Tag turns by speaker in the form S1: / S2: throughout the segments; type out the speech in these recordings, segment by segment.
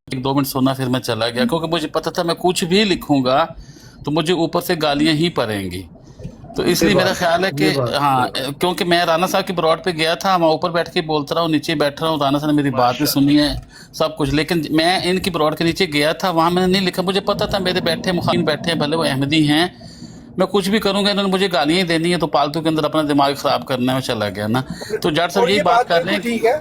S1: 1-2 minute सुना फिर मैं चला गया, क्योंकि मुझे पता था मैं कुछ भी लिखूंगा तो मुझे ऊपर से गालियां ही पड़ेंगी। तो इसलिए मेरा ख्याल है कि हाँ, क्योंकि मैं राना साहब की ब्रॉड पे गया था, मैं ऊपर बैठ के बोलता रहा हूँ, नीचे बैठ रहा हूँ, राना साहब ने मेरी बात भी सुनी है सब कुछ, लेकिन मैं इनकी ब्रॉड के नीचे गया था, वहाँ मैंने नहीं लिखा। मुझे पता था मेरे बैठे मुखालिन बैठे हैं, भले वो अहमदी हैं, मैं कुछ भी करूंगा इन्होंने मुझे गालियां ही देनी है, तो पालतू के अंदर अपना दिमाग खराब करने में चला गया ना। तो जाट साहब यही बात कर रहे हैं,
S2: ठीक है,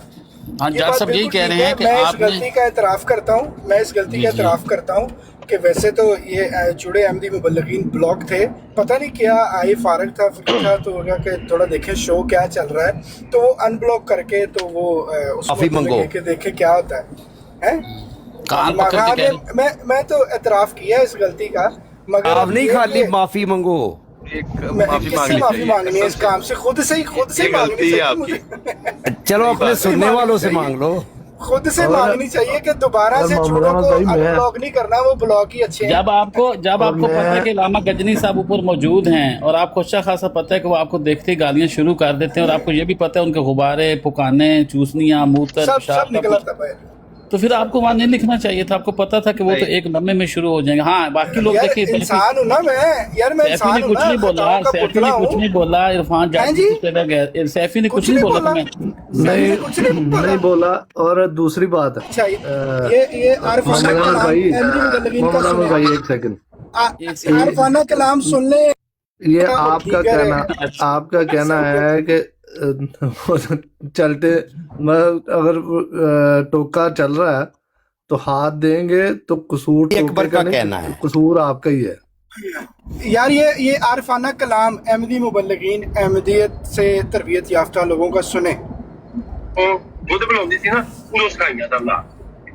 S1: हाँ जाट साहब यही कह रहे हैं कि
S2: मैं इस
S1: आपने
S2: गलती का एतराफ़ करता हूँ, मैं इस गलती का एतराफ़ करता हूँ कि वैसे तो ये जुड़े अहमदी मुबल्लिगीन ब्लॉक थे, पता नहीं क्या आई फारग था फ्री था तो होगा कि थोड़ा देखें शो क्या चल रहा है, तो वो अनब्लॉक करके तो वो उसको के देखे क्या होता है
S1: कान पकड़ के कह रहे
S2: मैं तो एतराफ़ किया इस गलती का, मगर
S3: आप नहीं खाली माफी मंगो,
S2: किससे माफी मांगनी है इस काम से, खुद से मांगनी चाहिए मुझे।
S3: चलो अपने सुनने वालों से मांग लो,
S2: खुद से मांगनी चाहिए कि दोबारा से जुड़ों को अनब्लॉक नहीं करना, वो ब्लॉक ही अच्छे हैं।
S1: जब आपको पता है कि लामा गजनी साहब ऊपर मौजूद हैं और आपको अच्छा खासा पता है कि वो आपको देखते ही गालियां शुरू कर देते हैं, और आपको ये भी पता है उनके गुब्बारे, पुकाने, चूसनियां, मूत्र,
S2: सब निकला था भाई,
S1: तो फिर आपको वहां नहीं लिखना चाहिए था। आपको पता था कि वो तो एक लम्हे में शुरू हो जाएंगे। हाँ, बाकी लोग देखिए,
S2: इंसान हूं ना मैं, यार मैं इंसान हूं ना,
S1: कुछ नहीं बोला, सैफी ने कुछ नहीं बोला, इरफान जाफरी चला गया, सैफी ने कुछ नहीं बोला,
S4: नहीं बोला। और दूसरी बात,
S2: अच्छा ये आरफाना
S4: भाई एक सेकंड,
S2: आरफाना कलाम सुन ले,
S4: ये आपका कहना है कि चलते अगर टोका चल रहा है तो हाथ देंगे तो कसूर
S3: अकबर का कहना है,
S4: कसूर आपका ही है।
S2: यार ये आरफाना कलाम अहमदी मुबल्लिगीन अहमदियत से तरबियत याफ्ता लोगों का सुने,
S5: ਦੁੱਧ ਬਣਾਉਂਦੀ ਸੀ ਨਾ ਉਹਨੂੰ ਸਿਖਾਈਆਂ ਤਾਂ ਅੱਲਾ,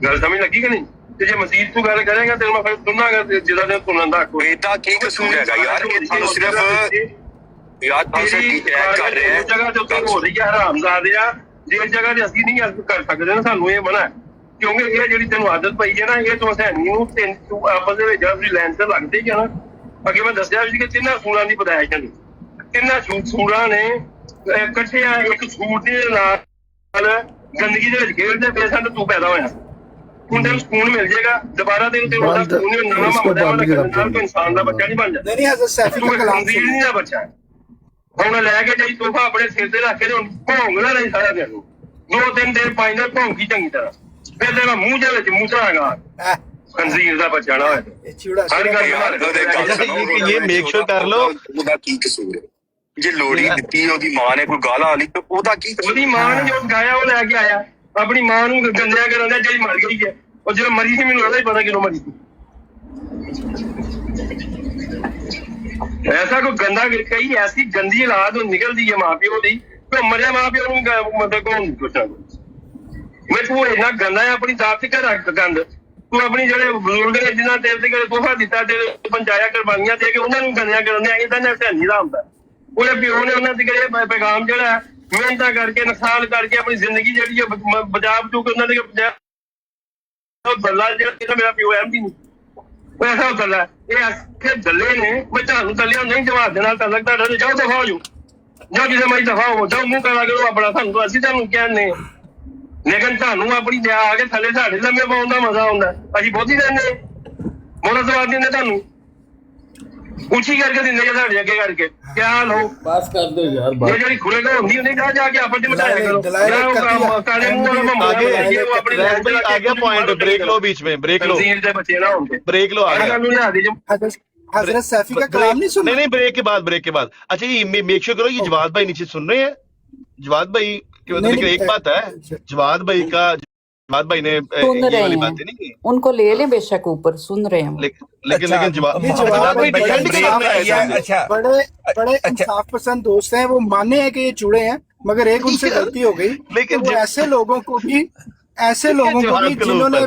S5: ਗੱਲ ਸਮਝ ਲੱਗੀ ਕਿ ਨਹੀਂ? ਤੇ ਜੇ ਮਸੀਤ ਤੋਂ ਗੱਲ ਕਰੇਗਾ ਤੇ ਮੈਂ ਫਿਰ ਤੁਨਾਗਾ ਜਿਹਦਾ ਦੇ ਤੁਨਣ ਦਾ ਕੋਈ
S6: ਇਹਦਾ ਕੀ ਕਸੂਰ ਹੈਗਾ ਯਾਰ, ਇਹ ਸਿਰਫ ਯਾਰ ਤੁਸੀਂ ਕਰ ਰਹੇ ਹੋ
S5: ਜਗ੍ਹਾ ਤੇ ਉੱਤੇ ਹੋ ਰਹੀ ਹੈ ਹਰਾਮਜ਼ਾਦੇ ਆ, ਜਿਸ ਜਗ੍ਹਾ ਤੇ ਅਸੀਂ ਨਹੀਂ ਕਰ ਸਕਦੇ ਨਾ, ਸਾਨੂੰ ਇਹ ਮਨਾ, ਕਿਉਂਕਿ ਇਹ ਜਿਹੜੀ ਤੈਨੂੰ ਆਦਤ ਪਈ ਹੈ ਨਾ, ਇਹ ਤੋਂ ਹਸੈਨੀ ਨੂੰ ਤੂੰ ਆਪਸ ਦੇ ਵਿੱਚ ਤੁਸੀਂ ਲੈਣ ਤੇ ਲੱਗਦੇ ਹੀ ਆ ਨਾ। ਅੱਗੇ ਮੈਂ ਦੱਸਿਆ ਸੀ ਕਿ ਤਿੰਨਾਂ ਸੂਰਾਂ ਦੀ ਬਦਾਇਸ਼ ਨਹੀਂ, ਤਿੰਨਾਂ ਸੂਰਾਂ ਨੇ ਇਕੱਠੇ ਇੱਕ ਸੂਰ ਦੇ ਨਾਲ ਗੰਦਗੀ ਦੇ ਵਿੱਚ ਖੇਡਦੇ ਪਏ ਸਨ, ਤੂੰ ਪੈਦਾ ਹੋਇਆ, ਹੁਣ ਤੈਨੂੰ ਸਕੂਨ ਮਿਲ ਜਾਏਗਾ, ਦੁਬਾਰਾ ਤੈਨੂੰ ਉਹਦਾ ਸਕੂਨ ਹੀ ਨਵਾਂ ਮਾਹੌਲ ਤੋਂ ਇਨਸਾਨ ਦਾ ਬੱਚਾ ਨਹੀਂ ਬਣ ਜਾਂਦਾ,
S2: नहीं हज़रत सैफी का कलाम
S5: ਖੰਜ਼ੀਰ ਨਹੀਂ ਦਾ ਬੱਚਾ। ਹੁਣ ਲੈ ਕੇ ਜਾਈ ਤੋਹਫਾ ਆਪਣੇ ਸਿਰ ਤੇ ਰੱਖ ਕੇ ਭੌਂਗਦਾ ਨਹੀਂ ਸਾਰਾ ਦਿਨ, 2-3 ਦਿਨ 5 ਦਿਨ ਭੌਂਕੀ ਚੰਗੀ ਤਰ੍ਹਾਂ, ਫਿਰ ਤੇਰਾ ਮੂੰਹ ਦੇ ਵਿੱਚ ਮੂਸਰਾਗਾ ਖੰਜ਼ੀਰ ਦਾ ਬੱਚਾ ਨਾ ਹੋਏ।
S2: ये चिड़ा
S5: ਹਰ ਗੱਲ
S6: ਇਹ ਮੇਕ ਸ਼ੋਰ ਕਰ ਲਓ ਉਹਦਾ ਕੀ ਕਸੂਰ ਹੈ, ਜੇ ਲੋੜੀ ਦਿੱਤੀ ਉਹਦੀ ਮਾਂ ਨੇ ਕੋਈ ਗਾਲਾਂ ਵਾਲੀ ਤਾਂ ਉਹਦਾ ਕੀ ਕਸੂਰ?
S5: ਉਹਦੀ ਮਾਂ ਨੇ ਜੋ ਗਾਇਆ ਉਹ ਲੈ ਕੇ ਆਇਆ, ਆਪਣੀ ਮਾਂ ਨੂੰ ਗੰਦਿਆ ਕਰਨ ਦਾ, ਜਿਹੜੀ ਮਰ ਗਈ ਹੈ, ਉਹ ਜਦੋਂ ਮਰੀ ਸੀ ਮੈਨੂੰ ਉਹਦਾ ਹੀ ਪਤਾ ਕਿਦੋਂ ਮਰੀ ਸੀ। ਐਸਾ ਕੋਈ ਗੰਦਾ ਕਈ ਐਸੀ ਗੰਦੀ ਔਲਾਦ ਨਿਕਲਦੀ ਹੈ ਮਾਂ ਪਿਓ ਦੀ, ਤੇ ਮਰਿਆ ਮਾਂ ਪਿਓ ਨੂੰ ਮਤਲਬ ਕੌਣ ਨਹੀਂ ਪੁੱਛਦਾ। ਮੈਂ ਤੂੰ ਇੰਨਾ ਗੰਦਾ ਹੈ, ਆਪਣੀ ਜ਼ਾਤ ਤੇ ਕਰ ਰੱਖ ਗੰਦ, ਤੂੰ ਆਪਣੀ ਜਿਹੜੇ ਬਜ਼ੁਰਗ ਨੇ ਜਿਨ੍ਹਾਂ ਤੇਰੇ ਤੇ ਕਦੇ ਤੋਹਫਾ ਦਿੱਤਾ ਤੇ ਪੰਚਾਇਆ ਕੁਰਬਾਨੀਆਂ ਦੇ ਕੇ ਉਹਨਾਂ ਨੂੰ ਗੰਦਿਆ ਕਰਨ ਦੇ, ਇਹਦਾ ਨਾ ਧਿਆਨੀ ਦਾ ਹੁੰਦਾ। ਉਹਦੇ ਪਿਓ ਨੇ ਉਹਨਾਂ ਦੇ ਕਿਹੜੇ ਪੈਗਾਮ ਜਿਹੜਾ ਮਿਹਨਤਾਂ ਕਰਕੇ ਨੁਕਸਾਨ ਕਰਕੇ ਆਪਣੀ ਜ਼ਿੰਦਗੀ ਜਿਹੜੀ ਬਚਾ ਬਚੂ ਕੇ ਉਹਨਾਂ ਦੇ ਗੱਲਾਂ ਜਿਹੜਾ ਮੇਰਾ ਪਿਓ ਅਹਿਮਦੀ ਨਹੀਂ ਐਸਾ ਗੱਲਾਂ, ਇਹ ਐਸੇ ਗੱਲੇ ਨੇ, ਮੈਂ ਤੁਹਾਨੂੰ ਗੱਲਿਆਂ ਨਹੀਂ ਜਵਾਬ ਦੇਣਾ ਤਾਂ ਲੱਗਦਾ ਜਾਓ ਦਫਾ ਹੋ ਜਾਓ, ਜਾਓ ਕਿਸੇ ਮਾਈ ਦਫਾ ਹੋ ਜਾਓ, ਮੂੰਹ ਕਰਾ ਕਰੋ ਆਪਣਾ, ਸਾਨੂੰ ਅਸੀਂ ਤੁਹਾਨੂੰ ਕਹਿੰਦੇ, ਲੇਕਿਨ ਤੁਹਾਨੂੰ ਆਪਣੀ ਦਿਆ ਆ ਕੇ ਥੱਲੇ ਸਾਡੇ ਲੰਮੇ ਪਾਉਣ ਦਾ ਮਜ਼ਾ ਆਉਂਦਾ, ਅਸੀਂ ਬਹੁਤੀ ਦਿੰਦੇ ਮੋੜਾ ਸਵਾਦ ਦਿੰਦੇ, ਤੁਹਾਨੂੰ ਉੱਚੀ ਕਰਕੇ ਦਿੰਦੇ ਜਾਂ ਸਾਡੇ ਅੱਗੇ ਕਰਕੇ ਕਿਆ ਲੋ
S1: बस कर दो यार,
S5: ਇਹ ਜਿਹੜੀ ਖੁਰੇਗਾ ਹੁੰਦੀ ਹੁੰਦੀ ਜਾ ਕੇ ਆਪਸ ਚ ਮਟਾਇਆ ਕਰੋ, ਕਾਲੇ ਮੂੰਹ ਵਾਲਾ ਮਾਮਲਾ
S7: आ गया पॉइंट, ब्रेक लो बीच में, ब्रेक लो,
S5: ਤਨਜ਼ੀਰ ਦੇ ਬੱਚੇ ਨਾ ਹੁੰਦੇ,
S7: ब्रेक लो, आ गया।
S2: हज़रत सैफी का कलाम नहीं सुना?
S7: नहीं ब्रेक के बाद अच्छा ये मेक श्योर करो, ये जवाद भाई नीचे सुन रहे हैं, जवाद भाई के मतलब लेकिन एक बात है, जवाद भाई ने ये वाली बातें नहीं की,
S8: उनको ले लें बेशक ऊपर, सुन रहे हैं
S7: लेकिन जवाब
S2: बड़े इंसाफ पसंद दोस्त हैं, वो माने हैं कि ये चूड़े हैं, मगर एक उनसे गलती हो गई,
S7: लेकिन
S2: वो ऐसे लोगों को भी जिन्होंने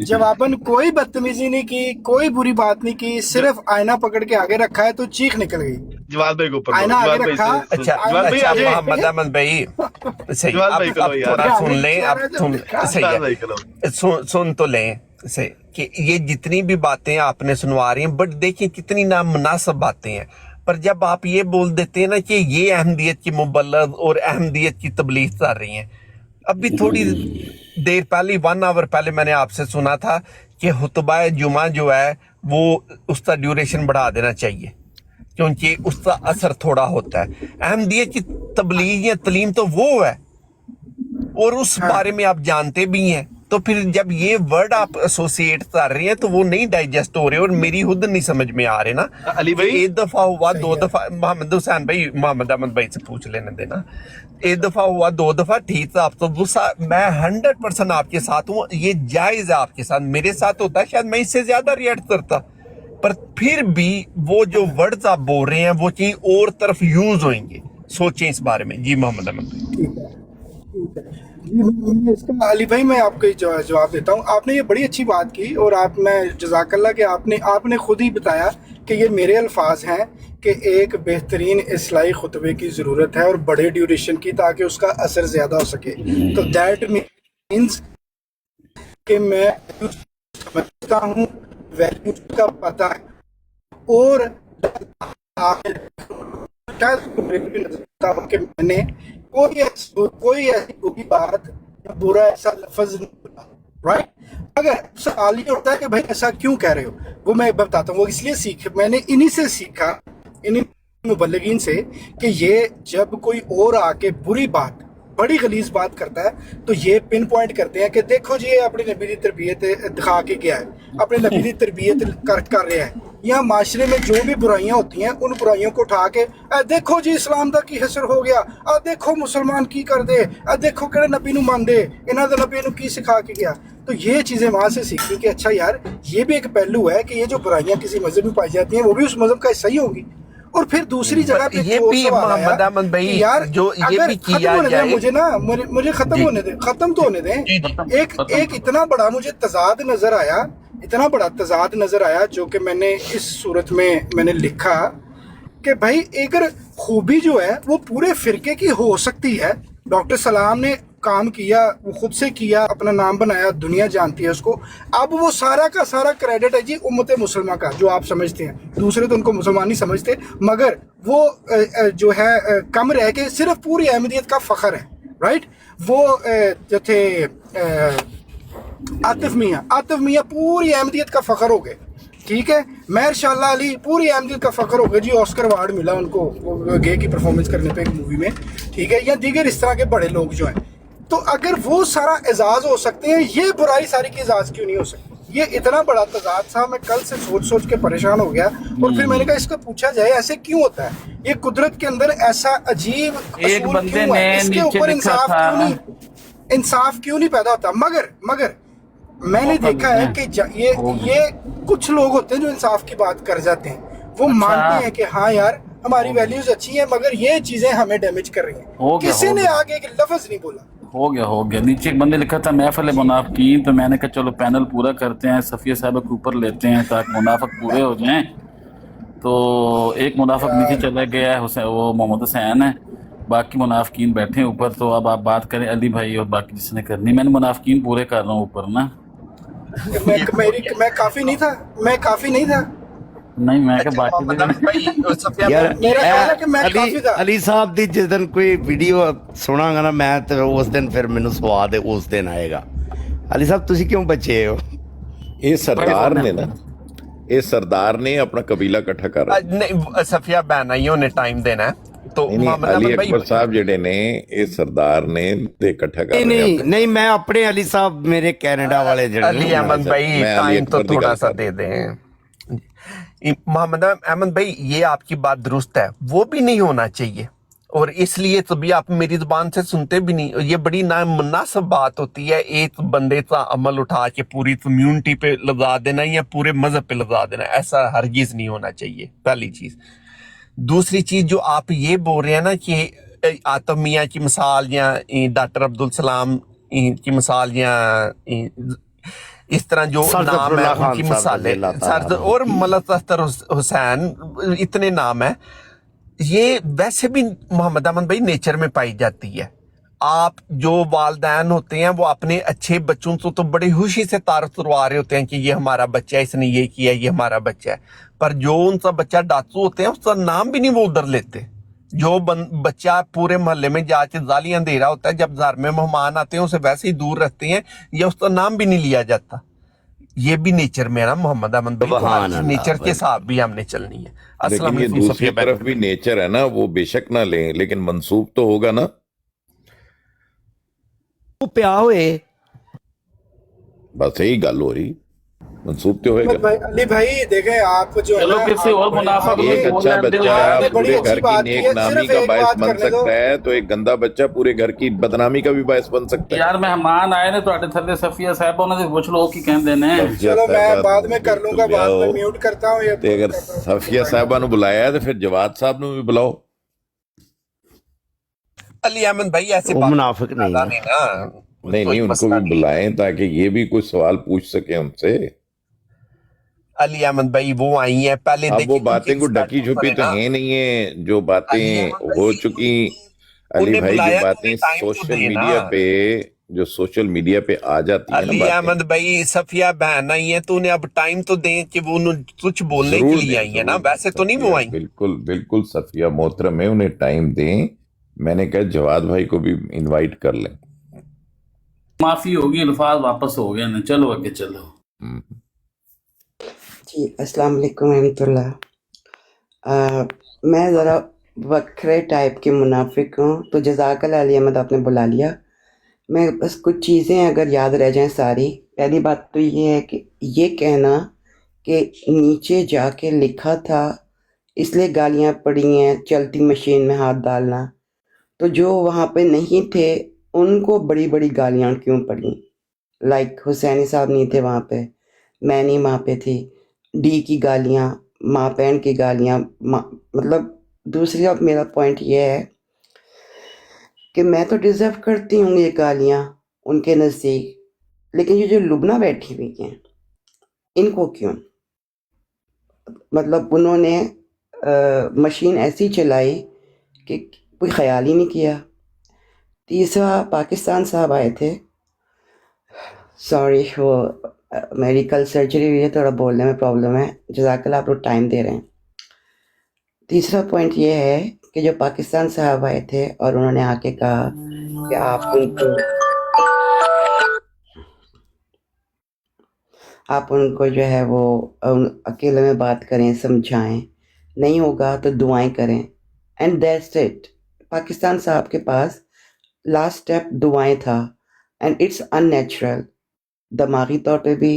S2: जवाबन कोई बदतमीजी नहीं की, कोई बुरी बात नहीं की, सिर्फ आईना पकड़ के आगे रखा है तो चीख निकल गई।
S7: जवाद भाई के ऊपर
S2: आईना आगे रखा,
S3: मोहम्मद अहमद भाई सही, आप सुन लें, आप सुन तो लें सही कि ये जितनी भी बातें आपने सुनवा रही हैं, बट देखिए कितनी नामुनासिब बातें हैं, पर जब आप ये बोल देते हैं ना कि ये अहमदियत की मुबल्लग और अहमदियत की तबलीग कर रही हैं, अभी थोड़ी देर पहले 1 आवर पहले मैंने आपसे सुना था कि खुतबा जुमा जो है वो उसका ड्यूरेशन बढ़ा देना चाहिए क्योंकि उसका असर थोड़ा होता है। अहमदियत की तबलीग या तलीम तो वो है और उस बारे में आप जानते भी हैं, तो फिर जब ये वर्ड आप एसोसिएट कर रहे हैं तो वो नहीं डाइजेस्ट हो रहे और मेरी खुद नहीं समझ में आ रहे ना।
S7: अली भाई,
S3: एक दफा हुआ, 2 दफा, मोहम्मद हुसैन भाई, मोहम्मद अहमद भाई से पूछ लेने देना। 1 दफा हुआ, 2 दफा ठीक था, आप तो मैं 100% आपके साथ हूँ, ये जायज है आपके साथ। मेरे साथ होता है शायद मैं इससे ज्यादा रिएक्ट करता, पर फिर भी वो जो वर्ड्स आप बोल रहे हैं वो कहीं और तरफ यूज होंगे, सोचें इस बारे में। जी मोहम्मद अहमद भाई।
S2: जी इसका अली भाई मैं आपको जवाब देता हूँ। आपने ये बड़ी अच्छी बात की और मैं जज़ाकल्लाह कि आपने खुद ही बताया कि ये मेरे अल्फाज हैं कि एक बेहतरीन इस्लाही खुतबे की ज़रूरत है और बड़े ड्यूरेशन की, ताकि उसका असर ज़्यादा हो सके। तो दैट मीन्स कि मैं समझता हूँ, वैल्यूज का पता है और कि मैंने कोई ऐसी बुरी बात या बुरा ऐसा लफ्ज नहीं बोला, राइट। अगर सवाल ये होता है कि भाई ऐसा क्यों कह रहे हो, वो मैं बताता हूँ। वो इसलिए मैंने इन्हीं से सीखा, इन्हीं मुबल्लिगीन से, कि ये जब कोई और आके बुरी बात, बड़ी गलीज बात करता है तो ये पिन पॉइंट करते हैं कि देखो जी ये अपनी नबी की तरबियत दिखा के गया है, अपनी नबी की तरबियत कर रहा है। यहाँ माशरे में जो भी बुराइयां होती हैं उन बुराइयों को उठा के देखो जी इस्लाम दा की हसर हो गया, देखो मुसलमान की कर दे, देखो केड़े नबी नू मान दे, इन्हां दे नबी नू की सिखा के गया। तो ये चीज़ें वहाँ से सीखी कि अच्छा यार ये भी एक पहलू है कि ये जो बुराइयां किसी मजहब में पाई जाती हैं वो भी उस मजहब का हिस्सा ही होंगी। और फिर दूसरी जगह पे
S3: ये भी मोहम्मद अहमद भाई
S2: यार
S3: जो ये भी किया जाए,
S2: मुझे खत्म होने दें, खत्म तो होने दें। एक इतना बड़ा मुझे तजाद नजर आया, इतना बड़ा तजाद नजर आया जो कि मैंने इस सूरत में मैंने लिखा कि भाई अगर खूबी जो है वो पूरे फिरके की हो सकती है। डॉक्टर सलाम ने काम किया, वो खुद से किया, अपना नाम बनाया, दुनिया जानती है उसको। अब वो सारा का सारा क्रेडिट है जी उम्मत मुसलमान का, जो आप समझते हैं। दूसरे तो उनको मुसलमान नहीं समझते, मगर वो जो है कम रह के सिर्फ पूरी अहमदियत का फख्र है, राइट। वो जो थे आतिफ मियाँ पूरी अहमदियत का फख्र हो गए, ठीक है। महरशाला अली पूरी अहमदियत का फख्र हो गया जी, ऑस्कर अवार्ड मिला उनको गे की परफॉर्मेंस करने पे एक मूवी में, ठीक है। या दीगर इस तरह के बड़े लोग जो हैं, तो अगर वो सारा एजाज हो सकते हैं, ये बुराई सारी की एजाज क्यों नहीं हो सकती। ये इतना बड़ा तजाद था, मैं कल से सोच के परेशान हो गया। और फिर मैंने कहा इसको पूछा जाए ऐसे क्यों होता है, ये कुदरत के अंदर ऐसा अजीब
S1: एक बंदे
S2: क्यों है,
S1: ने
S2: इसके
S1: नीचे
S2: ऊपर
S1: लिखा था,
S2: इंसाफ क्यों नहीं पैदा होता। मगर मैंने देखा है कि ये कुछ लोग होते हैं जो इंसाफ की बात कर जाते हैं, वो मानते हैं कि हाँ यार हमारी वैल्यूज अच्छी हैं मगर ये चीजें हमें डैमेज कर रही हैं। किसी ने आगे एक लफ्ज नहीं बोला।
S1: हो गया। नीचे एक बंदे लिखा था महफिल मुनाफिकीन, तो मैंने कहा चलो पैनल पूरा करते हैं, सफिया साहब के ऊपर लेते हैं ताकि मुनाफिक पूरे हो जाएं। तो एक मुनाफिक नीचे चला गया है, वो मोहम्मद हुसैन है, बाकी मुनाफिकीन बैठे हैं ऊपर। तो अब आप बात करें अली भाई और बाकी जिसने करनी, मैंने मुनाफिकीन पूरे कर रहा हूँ ऊपर ना।
S2: मैं काफी नहीं था
S1: नहीं मैं क्या बाकी
S9: यार
S2: मेरा ख्याल है कि मैं काफी था।
S9: अली साहब दी जिस दिन कोई वीडियो सुनांगा ना मैं, तो उस दिन फिर मैनू स्वाद उस दिन आएगा। अली साहब तुसी क्यों बचे हो?
S10: ये सरदार ने अपना कबीला इकट्ठा कर
S3: नहीं, सफिया बहनाइयों ने टाइम देना है। तो
S10: अली अकबर साहब जेडे ने ये सरदार ने इकट्ठा कर
S9: नहीं मैं अपने अली साहब मेरे कनाडा वाले
S3: अली अहमद भाई टाइम तो थोड़ा सा दे दें। मोहम्मद अहमद भाई ये आपकी बात दुरुस्त है, वो भी नहीं होना चाहिए और इसलिए तभी आप मेरी जुबान से सुनते भी नहीं। ये बड़ी नामुनासिब बात होती है एक बंदे का अमल उठा के पूरी कम्युनिटी पे लगा देना या पूरे मजहब पे लगा देना, ऐसा हरगिज नहीं होना चाहिए, पहली चीज। दूसरी चीज जो आप ये बोल रहे हैं ना कि आतिफ मियाँ की मिसाल या डॉक्टर अब्दुल सलाम की मिसाल या इस तरह जो नाम है उनकी मिसालें और मलक अख्तर हुसैन, इतने नाम है, ये वैसे भी मोहम्मद अहमद भाई नेचर में पाई जाती है। आप जो वालदैन होते हैं वो अपने अच्छे बच्चों तो बड़ी खुशी से तारुफ करवा रहे होते हैं कि ये हमारा बच्चा है, इसने ये किया, ये हमारा बच्चा है। पर जो उनका बच्चा डाकू होते हैं उसका नाम भी नहीं वो उधर लेते, जो बच्चा पूरे मोहल्ले में जाके गालियां दे रहा होता है, जब घर में मेहमान आते हैं उसे वैसे ही दूर रखते हैं, या उसका नाम भी नहीं लिया जाता। ये भी नेचर में ना मोहम्मद अमन भाई, तो नेचर के साथ भी हमने चलनी है।
S10: लेकिन ये दूसरी तरफ भी नेचर है ना, वो बेशक ना लें, लेकिन मंसूब तो होगा ना।
S9: वो प्या होए
S10: बस यही गल हो रही, मंसूब तो होएगा।
S2: भाई अली भाई देखें, आप जो
S1: चलो किसी और मुनाफा
S10: एक अच्छा बच्चा पूरे घर की नेक नामी का बायस बन सकता है, तो एक गंदा बच्चा पूरे घर की बदनामी का भी बायस बन सकता है।
S1: यार मेहमान आए ने ਤੁਹਾਡੇ ਥੱਲੇ ਸਫੀਆ ਸਾਹਿਬ, ਉਹਨਾਂ ਦੇ ਪੁੱਛ ਲਓ ਕੀ ਕਹਿੰਦੇ ਨੇ।
S2: चलो मैं बाद में कर लूंगा, बाद में म्यूट करता हूँ ये।
S10: ਤੇ ਅਗਰ ਸਫੀਆ ਸਾਹਿਬਾ ਨੂੰ ਬੁਲਾਇਆ ਤੇ ਫਿਰ ਜਵਾਦ ਸਾਹਿਬ ਨੂੰ ਵੀ ਬੁਲਾਓ।
S3: अली अहमद भाई ऐसे
S9: वो
S3: बात
S9: मुनाफिक नहीं है।
S10: नहीं उनको भी बुलाएं ताकि ये भी कुछ सवाल पूछ सके हमसे।
S3: अली अहमद भाई वो आई हैं पहले,
S10: अब वो बातें को ढकी छुपी तो है नहीं है, जो बातें हो चुकी अली भाई, जो बातें सोशल मीडिया पे आ जाती है
S3: अली
S10: ना
S3: अहमद भाई, सफिया बहन आई है, तो उन्हें अब टाइम तो दे कि वो कुछ बोलने के लिए आई है ना, वैसे तो नहीं वो आई।
S10: बिल्कुल बिल्कुल सफिया मोहतरम है, उन्हें टाइम दें। मैंने कहा जवाद भाई को भी इनवाइट कर लें।
S1: माफी होगी, अल्फाज वापस हो गए ना, चलो आगे चलो।
S11: जी अस्सलाम वालेकुम रहमतुल्लाह। मैं ज़रा वक्रे टाइप की मुनाफिक हूँ, तो जज़ाकल्लाह अली अहमद आपने बुला लिया। मैं बस कुछ चीज़ें अगर याद रह जाएं सारी। पहली बात तो ये है कि ये कहना कि नीचे जाके लिखा था इसलिए गालियाँ पड़ी हैं, चलती मशीन में हाथ डालना, तो जो वहाँ पे नहीं थे उनको बड़ी बड़ी गालियाँ क्यों पड़ी? लाइक हुसैनी साहब नहीं थे वहाँ पे, मैं नहीं वहाँ पे थी, डी की गालियाँ, माँ बहन की गालियाँ, मतलब दूसरी अब मेरा पॉइंट ये है कि मैं तो डिज़र्व करती हूँ ये गालियाँ उनके नज़दीक, लेकिन ये जो लुबना बैठी हुई हैं इनको क्यों? मतलब उन्होंने मशीन ऐसी चलाई कि कोई ख्याल ही नहीं किया। तीसरा पाकिस्तान साहब आए थे, सॉरी वो मेरी कल सर्जरी हुई है, थोड़ा बोलने में प्रॉब्लम है, जज़ाकल्लाह आप लोग टाइम दे रहे हैं। तीसरा पॉइंट ये है कि जो पाकिस्तान साहब आए थे और उन्होंने आके कहा कि आप उनको जो है वो अकेले में बात करें, समझाएं, नहीं होगा तो दुआएं करें, एंड दैट्स इट। पाकिस्तान साहब के पास लास्ट स्टेप दुआएं था, एंड इट्स अननेचुरल, दिमागी तौर पे भी,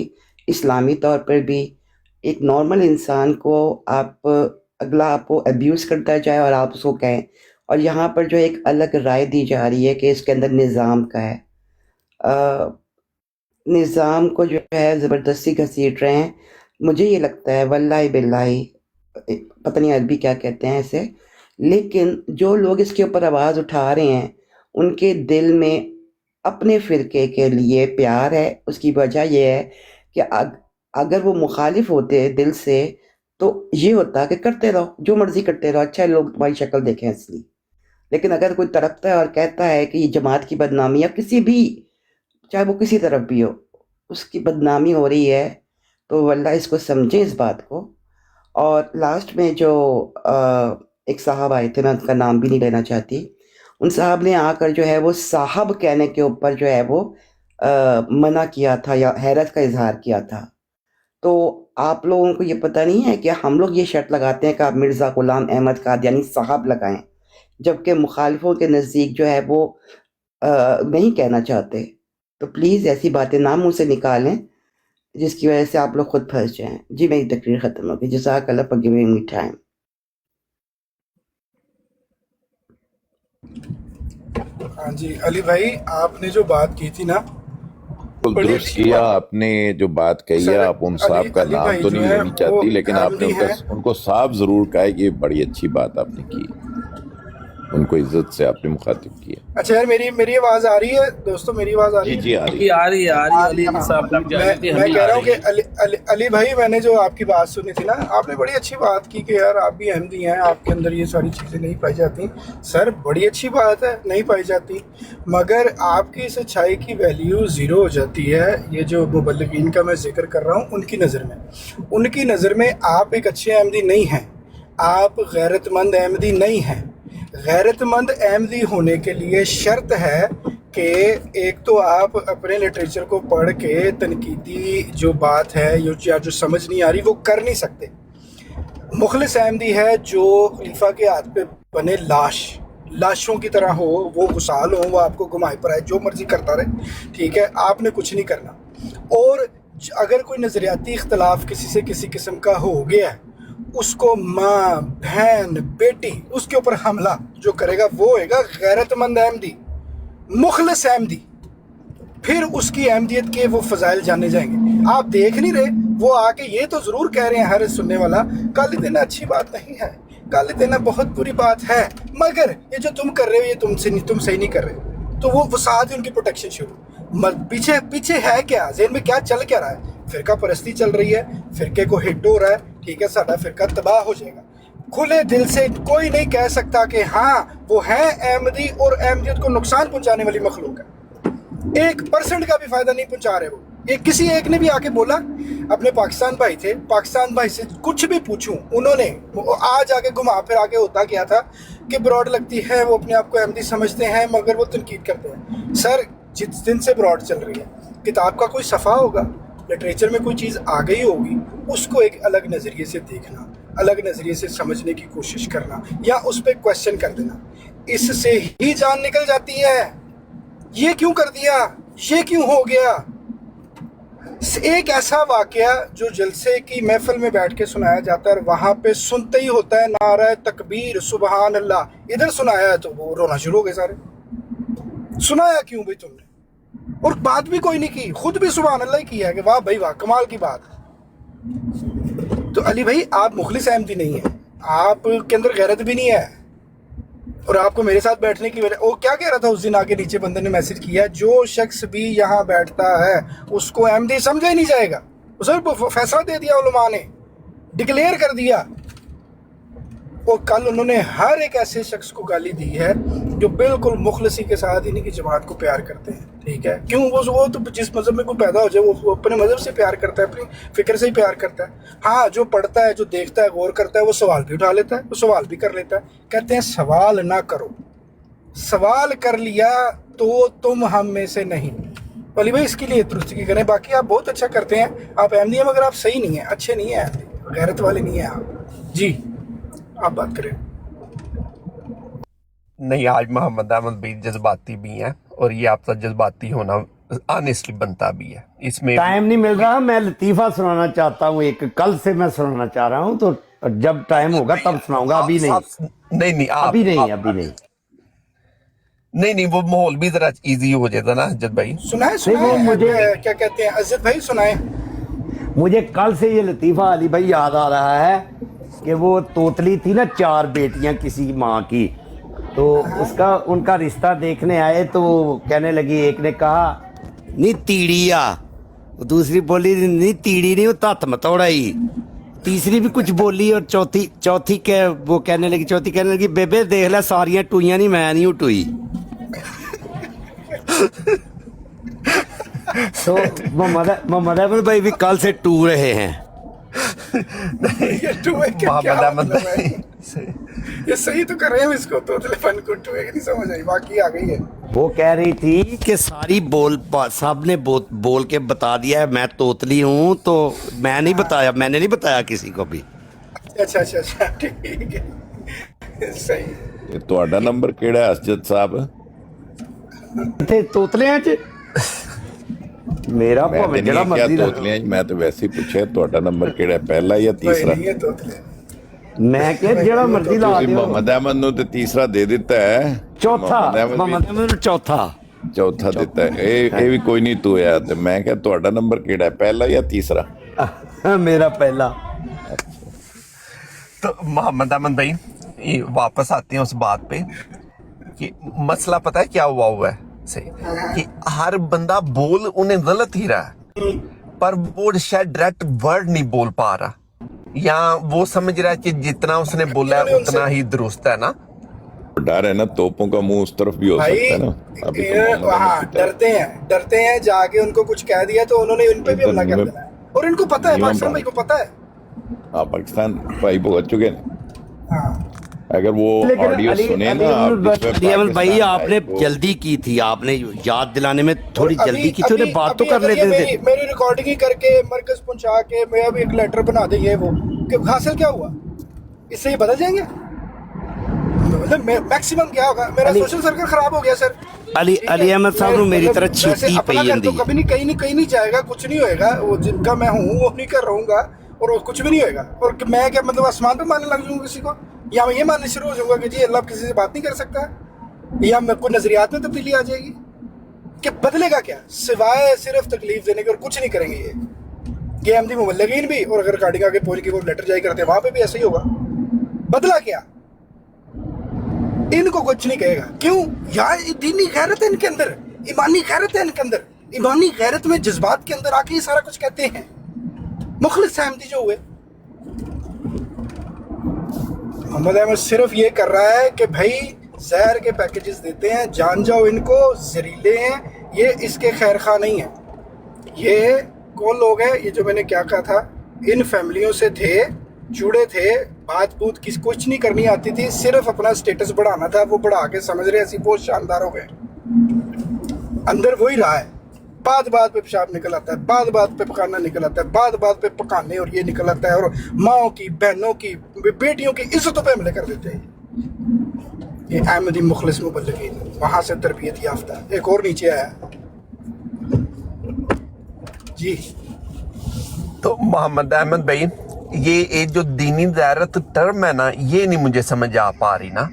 S11: इस्लामी तौर पर भी। एक नॉर्मल इंसान को आप अगला आपको अब्यूज़ करता जाए और आप उसको कहें, और यहाँ पर जो एक अलग राय दी जा रही है कि इसके अंदर निज़ाम का है, निज़ाम को जो है ज़बरदस्ती घसीट रहे हैं। मुझे ये लगता है वल्लाही बिल्लाही, पता नहीं अरबी क्या कहते हैं इसे, लेकिन जो लोग इसके ऊपर आवाज़ उठा रहे हैं उनके दिल में अपने फ़िरके के लिए प्यार है। उसकी वजह यह है कि अगर वो मुखालिफ होते दिल से तो ये होता कि करते रहो, जो मर्ज़ी करते रहो, अच्छा लोग तुम्हारी शक्ल देखें असली। लेकिन अगर कोई तड़पता है और कहता है कि ये जमात की बदनामी, या किसी भी, चाहे वो किसी तरफ भी हो, उसकी बदनामी हो रही है, तो वल्लाह इसको समझें इस बात को। और लास्ट में जो एक साहब आए थे, मैं उनका नाम भी नहीं लेना चाहती, उन साहब ने आकर जो है वो साहब कहने के ऊपर जो है वो मना किया था या हैरत का इजहार किया था। तो आप लोगों को ये पता नहीं है कि हम लोग ये शर्त लगाते हैं कि आप मिर्ज़ा ग़ुलाम अहमद कादियानी साहब लगाएं, जबकि मुखालिफों के नज़दीक जो है वो नहीं कहना चाहते। तो प्लीज़ ऐसी बातें ना मुँह से निकालें जिसकी वजह से आप लोग खुद फंस जाएं। जी मेरी तकरीर ख़त्म हो गई। जज़ाकल्लाह फॉर गिविंग मी टाइम।
S2: हाँ जी अली भाई, आपने जो बात की थी ना,
S10: दुरुस्त किया आपने, जो बात कही है। आप उन साहब का नाम तो नहीं लेनी चाहती, लेकिन आपने उनको साफ जरूर कहा कि ये बड़ी अच्छी बात आपने की, उनको इज्जत से आपने मुखातिब किया।
S2: अच्छा यार, मेरी आवाज आ रही है दोस्तों? मेरी आवाज आ रही है?
S10: जी आ रही है।
S1: अली साहब
S2: मैं कह रहा हूँ कि अली भाई, मैंने जो आपकी बात सुनी थी ना, आपने बड़ी अच्छी बात की कि यार आप भी अहमदी हैं, आपके अंदर ये सारी चीज़ें नहीं पाई जाती। सर बड़ी अच्छी बात है, नहीं पाई जाती, मगर आपकी इस अच्छाई की वैल्यू ज़ीरो हो जाती है। ये जो मुबल्लिगीन का मैं जिक्र कर रहा हूँ, उनकी नज़र में आप एक अच्छे अहमदी नहीं हैं, आप गैरतमंद अहमदी नहीं हैं। غیرت مند احمدی ہونے کے لیے شرط ہے کہ ایک تو آپ اپنے لٹریچر کو پڑھ کے تنقیدی جو بات ہے یا جو سمجھ نہیں آ رہی وہ کر نہیں سکتے. مخلص احمدی ہے جو خلیفہ کے ہاتھ پہ بنے لاشوں کی طرح ہو، وہ غسال ہو، وہ آپ کو گھمائے پرائے جو مرضی کرتا رہے، ٹھیک ہے، آپ نے کچھ نہیں کرنا. اور اگر کوئی نظریاتی اختلاف کسی سے کسی قسم کا ہو گیا ہے، اس کو ماں، بہن، بیٹی، اس کے اوپر حملہ جو کرے گا وہ ہوئے گا غیرت مند احمدی، مخلص احمدی. پھر اس کی احمدیت کے وہ فضائل جانے جائیں گے. آپ دیکھ نہیں رہے، وہ آ کے یہ تو ضرور کہہ رہے ہیں ہر سننے والا، گالی دینا اچھی بات نہیں ہے، گالی دینا بہت بری بات ہے، مگر یہ جو تم کر رہے ہو یہ تم صحیح نہیں کر رہے. تو وہ ساتھ ہی ان کی پروٹیکشن شروع. پیچھے ہے کیا، ذہن میں کیا چل کیا رہا ہے؟ فرقہ پرستی چل رہی ہے، فرقے کو ہٹ ہو رہا ہے، ٹھیک ہے، سارا فرقہ تباہ ہو جائے گا. کھلے دل سے کوئی نہیں کہہ سکتا کہ ہاں وہ ہے احمدی اور احمدیت کو نقصان پہنچانے والی مخلوق ہے. 1% کا بھی فائدہ نہیں پہنچا رہے وہ. کسی ایک نے بھی آ کے بولا، اپنے پاکستان بھائی تھے، پاکستان بھائی سے کچھ بھی پوچھوں، انہوں نے آج آگے گھما پھر آگے ہوتا کیا تھا کہ براڈ لگتی ہے، وہ اپنے آپ کو احمدی سمجھتے ہیں مگر وہ تنقید کرتے ہیں. سر جس دن سے براڈ چل رہی ہے، کتاب کا کوئی صفحہ ہوگا، لٹریچر میں کوئی چیز آ گئی ہوگی، اس کو ایک الگ نظریے سے دیکھنا، الگ نظریے سے سمجھنے کی کوشش کرنا یا اس پہ کویسچن کر دینا، اس سے ہی جان نکل جاتی ہے. یہ کیوں کر دیا، یہ کیوں ہو گیا. ایک ایسا واقعہ جو جلسے کی محفل میں بیٹھ کے سنایا جاتا ہے اور وہاں پہ سنتے ہی ہوتا ہے نعرہ تکبیر سبحان اللہ، ادھر سنایا ہے تو وہ رونا شروع ہو گئے سارے. سنایا کیوں بھائی تم نے؟ اور بات بھی کوئی نہیں کی، خود بھی سبحان اللہ ہی کیا ہے کہ واہ بھائی واہ کمال کی بات. تو علی بھائی آپ مخلص احمدی نہیں ہیں، آپ کے اندر غیرت بھی نہیں ہے، اور آپ کو میرے ساتھ بیٹھنے کی وجہ وہ کیا کہہ رہا تھا اس دن آگے نیچے بندے نے میسج کیا، جو شخص بھی یہاں بیٹھتا ہے اس کو احمدی سمجھا ہی نہیں جائے گا. اس فیصلہ دے دیا علماء نے، ڈکلیئر کر دیا. اور کل انہوں نے ہر ایک ایسے شخص کو گالی دی ہے جو بالکل مخلصی کے ساتھ انہیں کی جماعت کو پیار کرتے ہیں، ٹھیک ہے. کیوں؟ وہ تو جس مذہب میں کوئی پیدا ہو جائے وہ اپنے مذہب سے پیار کرتا ہے، اپنی فکر سے ہی پیار کرتا ہے. ہاں جو پڑھتا ہے، جو دیکھتا ہے، غور کرتا ہے، وہ سوال بھی اٹھا لیتا ہے، وہ سوال بھی کر لیتا ہے. کہتے ہیں سوال نہ کرو، سوال کر لیا تو تم ہم میں سے نہیں. علی بھائی اس کے لیے درستگی کریں. باقی آپ بہت اچھا کرتے ہیں، آپ احمدی ہیں مگر آپ صحیح نہیں ہیں، اچھے نہیں ہیں، غیرت والے نہیں ہیں آپ. جی آپ بات کریں.
S3: نہیں، آج محمد احمد بھی جذباتی بھی ہیں اور یہ آپ کا جذباتی ہونا آنیسٹلی بنتا بھی ہے. اس میں
S9: ٹائم نہیں مل رہا. میں لطیفہ سنانا چاہتا ہوں، ایک کل سے میں سنانا چاہ رہا ہوں، تو جب ٹائم ہوگا تب سناؤں گا، ابھی نہیں.
S3: نہیں وہ ماحول بھی ذرا ایزی ہو جاتا نا حجت بھائی.
S2: سنائیں مجھے کیا کہتے ہیں عزت بھائی، سنائیں.
S9: مجھے کل سے یہ لطیفہ علی بھائی یاد آ رہا ہے کہ وہ توتلی تھی نا، 4 بیٹیاں کسی ماں کی، تو ان کا رشتہ دیکھنے آئے تو کہنے لگی، ایک نے کہا نہیں تیڑی آ، دوسری بولی نہیں تیڑی نہیں، وہ تت متوڑا ہی، تیسری بھی کچھ بولی، اور چوتھی کہنے لگی بیبے دیکھ لے ساریاں ٹوئیاں نہیں، میں نہیں ٹوئی. تو محمد احمد بھائی بھی کل سے ٹو رہے ہیں.
S3: محمد احمد بھائی
S2: یہ صحیح تو کر رہے ہیں، اس کو تو فن کو ٹوئے نہیں سمجھ آئی، باقی آ گئی ہے.
S9: وہ کہہ رہی تھی کہ ساری سب نے بول کے بتا دیا ہے میں توتلی ہوں، تو میں نے نہیں بتایا کسی کو بھی.
S2: اچھا ٹھیک ہے، صحیح.
S10: یہ تہاڈا نمبر کیڑا ہے اسجد صاحب؟
S9: تے توتلیاں چ میرا
S10: میں
S9: جڑا مرضی
S10: توتلیاں میں تو ویسے ہی پوچھا تہاڈا نمبر کیڑا ہے، پہلا یا تیسرا؟
S9: میں کہ جڑا مرضی لا دیو.
S10: محمد احمد نو تے تیسرا دے دیتا ہے،
S9: چوتھا محمد احمد چوتھا
S10: دیتا ہے. اے بھی کوئی نہیں تو ہے، تے میں کہ تہاڈا نمبر کیڑا ہے، پہلا یا تیسرا؟
S9: میرا پہلا.
S3: تو محمد احمد بھائی یہ واپس آتے ہیں اس بات پہ کہ مسئلہ پتہ ہے کیا ہوا ہے کہ ہر بندہ بول انہیں غلط ہی رہا ہے، پر وہ شاید ڈائریکٹ ورڈ نہیں بول پا رہا، یا وہ سمجھ رہا ہے کہ جتنا اس نے بولا ہے اتنا ہی درست ہے نا.
S10: ڈر ہے نا، توپوں کا منہ اس طرف بھی ہو سکتا ہے نا.
S2: وہاں ڈرتے ہیں، جا کے ان کو کچھ کہہ دیا تو انہوں نے ان پہ بھی حملہ کر دیا، اور ان کو پتہ ہے، پاکستان بھائی کو پتہ ہے.
S10: پاکستان بھائی بھگت چکے ہیں.
S2: ہاں
S10: अगर वो ऑडियो सुने ना आप, जिसमें
S9: अमन भाई
S10: पाकिस्तान
S9: आपने
S10: है, तो
S9: जल्दी की थी, आपने याद दिलाने में थोड़ी
S2: अभी-
S9: जल्दी की थी,
S2: अभी-
S9: उन्हें बात तो
S2: अभी
S9: कर
S2: अगर
S9: लेते
S2: ये
S9: थे।
S2: मेरी रिकॉर्डिंग ही करके मरकज पहुंचा के मैं भी एक लेटर बना दे ये वो कि हासिल क्या हुआ, इससे ये बदल जाएंगे? मतलब मैक्सिमम क्या होगा? मेरा सोशल सर्कल खराब हो गया सर।
S9: अली
S2: ठीक है?
S9: अली अहमद साहब ने मेरी
S2: मतलब
S9: तरह
S2: वैसे
S9: छीटी
S2: अपना
S9: पई
S2: घर तो
S9: जंदी
S2: कभी नहीं कहीं नहीं जाएगा, कुछ नहीं होएगा, वो जिनका मैं हूँ वो नहीं कर रहूंगा और वो कुछ भी नहीं होएगा। और मैं क्या मतलब आसमान पे मानने लग जाऊंगा किसी को, या मैं ये मानने शुरू हो जाऊंगा कि जी अल्लाह किसी से बात नहीं कर सकता, या मेरे को नजरियात में तब्दीली आ जाएगी कि बदलेगा क्या सिवाय सिर्फ तकलीफ देने के, और कुछ नहीं करेंगे ये अहमदी मुबल्लिगीन भी। और अगर रिकॉर्डिंग आगे पहुंच के वो लेटर जारी करते हैं वहां पे भी ऐसा ही होगा। बदला क्या? इनको कुछ नहीं कहेगा। क्यों? यार दीनी गैरत है इनके अंदर, ईमानी गैरत है इनके अंदर, ईमानी गैरत में जज्बात के अंदर आके ये सारा कुछ कहते हैं। मुखलिस अहमदी जो हुए, मोहम्मद अहमद सिर्फ ये कर रहा है कि भाई जहर के पैकेजेस देते हैं, जान जाओ इनको, जहरीले हैं ये, इसके खैर खा नहीं है। ये कौन लोग हैं? ये जो मैंने क्या कहा था, इन फैमिलियों से थे, जुड़े थे, बात बूत किस कुछ नहीं करनी आती थी, सिर्फ अपना स्टेटस बढ़ाना था, वो बढ़ा के समझ रहे ऐसी बहुत शानदार हो गए। अंदर वही रहा है, बात बात पे पेशाब निकल आता है, बात बात पे पकाना निकल आता है, बात बात पे पकाने और ये निकल आता है, और माओ की, बहनों की, बेटियों की इज्जतों पे हमले कर देते हैं। ये अहमदी मुखलिस मुबल्लिगीन, वहां से तरबियत याफ्ता। एक और नीचे आया जी।
S3: तो मोहम्मद अहमद भाई, ये जो दीनी गैरत टर्म है ना, ये नहीं मुझे समझ आ पा रही ना,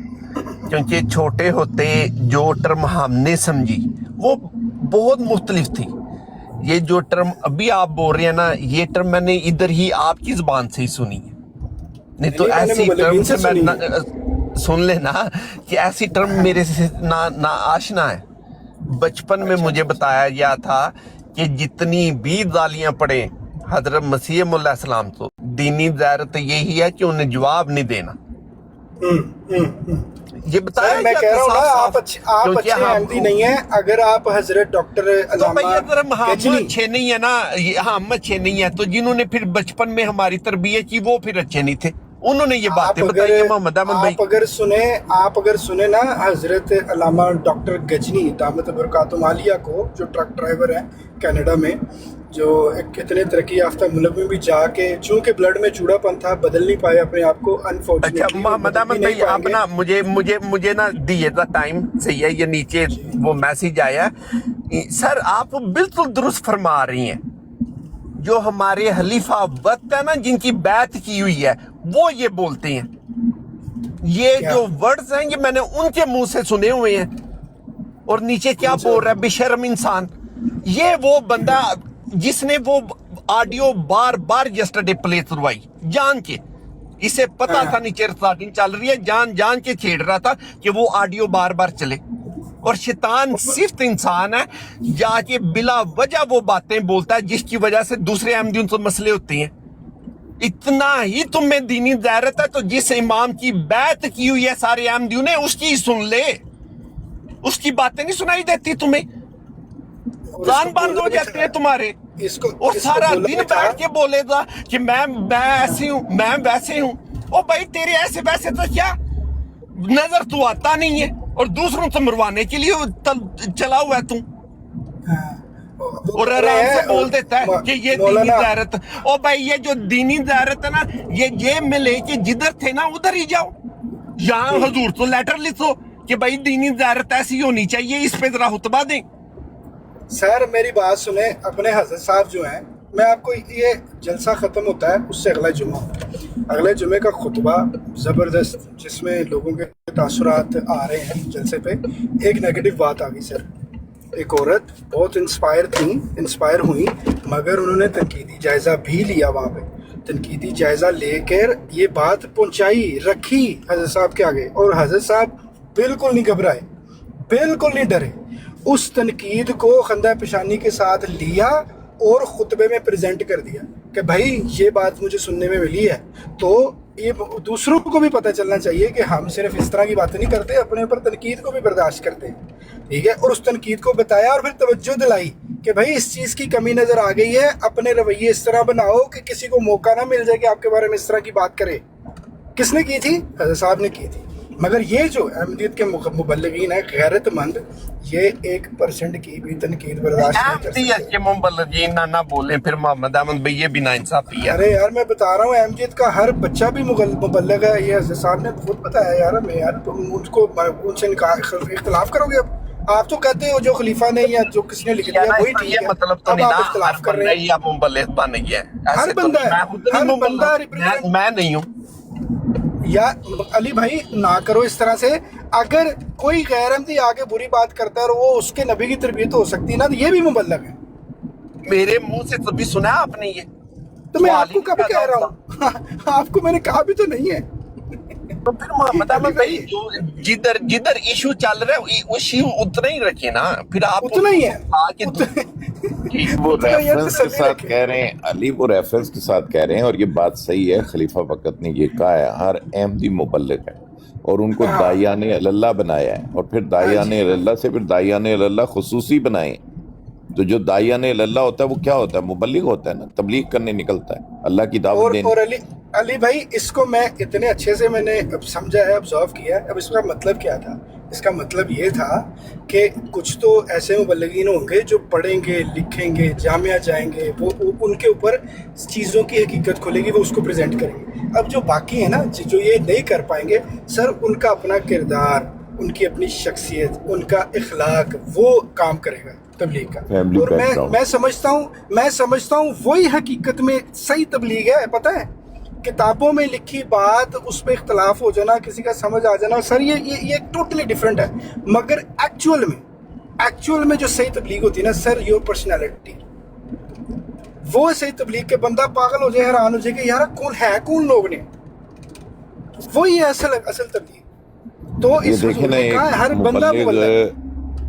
S3: क्योंकि छोटे होते जो टर्म हमने समझी वो बहुत मुख्तलिफ थी। ये जो टर्म अभी आप बोल रहे हैं ना, ये टर्म मैंने इधर ही आपकी जुबान से ही सुनी है, नहीं तो ऐसी टर्म से मैं सुन लेना कि ऐसी टर्म मेरे से ना आशना है। बचपन में मुझे बताया गया था कि जितनी भी गालियां पड़े हजरत मसीह मौला सलाम तो, दीनी गैरत यही है कि उन्हें जवाब नहीं देना। ये बताया
S2: मैं कह रहा हूँ ना, आप अच्छे अहमदी नहीं है। अगर आप हजरत डॉक्टर
S3: तो भैया हम अच्छे नहीं है ना, हम अच्छे नहीं है, तो जिन्होंने फिर बचपन में हमारी तरबियत की वो फिर अच्छे नहीं थे, उन्होंने ये बातें बताई। मोहम्मद अहमद भाई,
S2: आप अगर सुने ना हजरत अल्लामा डॉक्टर गजनी दामत बरकातुहू आलिया को, जो ट्रक ड्राइवर हैं कनाडा में, जो एक इतने तरक्की याफ्ता मुल्क में भी जाके चूंकि ब्लड में चूड़ापन था बदल नहीं पाए अपने आप को, अनफॉर्चुनेटली।
S3: अच्छा मोहम्मद अहमद भाई, आप ना मुझे ना दिएगा टाइम, सही है, ये नीचे वो मैसेज आया सर, आप बिल्कुल दुरुस्त फरमा रही हैं। जो हमारे खलीफा वक्त है ना, जिनकी बैत की हुई है, वो ये बोलते हैं। ये जो वर्ड्स हैं ये मैंने उनके मुंह से सुने हुए हैं। और नीचे क्या बोल रहा है, बेशर्म इंसान। ये वो बंदा जिसने वो ऑडियो बार बार यस्टरडे प्ले करवाई जान के, इसे पता था नीचे रिकॉर्डिंग चल रही है, जान के छेड़ रहा था कि वो ऑडियो बार बार चले। और शैतान सिर्फ इंसान है, जाके बिला वजह वो बातें बोलता है जिसकी वजह से दूसरे अहमदियों से मसले होते हैं। इतना ही तुम्हें दीनी गैरत है तो जिस इमाम की बैत की हुई है सारे अहमदियों ने, उसकी सुन ले, उसकी बातें नहीं सुनाई देती तुम्हें, कान बंद हो जाते हैं तुम्हारे। और सारा दिन बैठ के बोलेगा कि मैं ऐसी हूं, मैं वैसे हूं। ओ भाई तेरे ऐसे वैसे तो क्या नजर तू आता नहीं है, और दूसरों से मरवाने के लिए चला हुआ है तू, और आराम से बोल देता है कि ये दीनी गैरत। ओ भाई ये जो दीनी गैरत है ना, ये जेब में लेके जिधर थे ना उधर ही जाओ, यहाँ हजूर तो लेटर लिखो कि भाई दीनी गैरत ऐसी होनी चाहिए, इस पे जरा हुतबा दें।
S2: सर मेरी बात सुने, अपने हजरत साहब जो हैं, मैं आपको ये जलसा ख़त्म होता है उससे अगले जुमे का खुतबा ज़बरदस्त, जिसमें लोगों के तासुरात आ रहे हैं जलसे पे। एक नेगेटिव बात आ गई सर, एक औरत बहुत इंस्पायर हुई, मगर उन्होंने तनकीदी जायज़ा भी लिया, वहाँ पे तनकीदी जायज़ा लेकर ये बात पहुँचाई, रखी हजरत साहब के आगे, और हजरत साहब बिल्कुल नहीं घबराए, बिल्कुल नहीं डरे। उस तनकीद को खंदा पेशानी के साथ लिया और खुतबे में प्रेजेंट कर दिया कि भाई ये बात मुझे सुनने में मिली है, तो ये दूसरों को भी पता चलना चाहिए कि हम सिर्फ इस तरह की बातें नहीं करते, अपने ऊपर तनकीद को भी बर्दाश्त करते हैं, ठीक है। और उस तनकीद को बताया और फिर तवज्जो दिलाई कि भाई इस चीज़ की कमी नज़र आ गई है, अपने रवैये इस तरह बनाओ कि किसी को मौका ना मिल जाए कि आपके बारे में इस तरह की बात करे। किसने की थी? हज़रत साहब ने की थी। मगर ये जो अहमदियत के मुबल्लिगीन है गैरतमंद, ये 1% की भी तनकीद बर्दाश्त नहीं कर
S3: अहमदियत
S2: सकते।
S3: के मुबल्लिगीन ना बोलें फिर मोहम्मद अहमद भाई, ये भी नाइंसाफी है।
S2: अरे यार मैं बता रहा हूँ अहमदियत का हर बच्चा भी मुबल्लिग है, ये हज़रत साहब ने खुद बताया यार हमें। यार तुम उनको उनसे इख्तलाफ करोगे? अब आप तो कहते हो जो खलीफा ने या जो किसी ने लिख दिया वही ठीक
S3: ये
S2: है,
S3: मतलब तो
S2: अब
S3: नहीं
S2: आप
S3: ना
S2: इख्तलाफ कर रहे हैं।
S3: नहीं, आप मुबल्लिग नहीं है,
S2: हर
S3: ऐसे तो
S2: बंदा
S3: नहीं,
S2: है,
S3: मैं खुद नहीं
S2: हर
S3: मुबल्लिग,
S2: बंदा represent-
S3: मैं नहीं हूँ।
S2: या अली भाई ना करो इस तरह से। अगर कोई गैर अहमदी आगे बुरी बात करता है और वो उसके नबी की तरबियत हो सकती है ना, तो ये भी मुबल्लिग है।
S3: मेरे मुंह से तो भी सुना आपने ये,
S2: तो मैं आपको कभी कह रहा हूँ आपको मैंने कहा भी तो नहीं है।
S3: तो फिर मोहम्मद अहमद भाई जिधर जिधर इशू चल रहा है वो इशू उतना ही रखे ना, फिर आप
S2: उतना ही है,
S3: आके
S10: वो रेफरेंस के साथ कह रहे हैं अली, वो रेफरेंस के साथ कह रहे हैं, और ये बात सही है। खलीफा वक़्त ने ये कहा है हर अहमदी मुबल्लिग है, और उनको दायान अल्लाह बनाया है, और फिर दायान अल्लाह से फिर दायान अल्लाह खुसूसी बनाए। तो जो दायान अल्लाह होता है वो क्या होता है? मुबल्लिग होता है ना, तबलीग करने निकलता है, अल्लाह की दावत देने।
S2: और अली भाई इसको मैं इतने अच्छे से मैंने अब समझा है, ऑब्जर्व किया है। अब इसका मतलब क्या था? इसका मतलब ये था कि कुछ तो ऐसे मुबल्लिगीन होंगे जो पढ़ेंगे, लिखेंगे, जामिया जाएंगे, वो उनके ऊपर चीज़ों की हकीकत खुलेगी, वो उसको प्रेजेंट करेंगे। अब जो बाकी है ना जो ये नहीं कर पाएंगे, सर उनका अपना किरदार, उनकी अपनी शख्सियत, उनका इखलाक, वो काम करेगा तबलीग का। और मैं समझता हूँ वही हकीकत में सही तबलीग है। पता है किताबों में लिखी बात उस पर इख्तलाफ हो जाना, किसी का समझ आ जाना, सर ये टोटली डिफरेंट है। मगर एक्चुअल में जो सही तबलीग होती है ना सर, योर पर्सनैलिटी, वो सही तबलीग के बंदा पागल हो जाए, हैरान हो जाए कि यार कौन लोग ने, वही है असल तबलीग। तो
S10: ये
S2: इस
S10: देखे ना,
S2: हर बंदा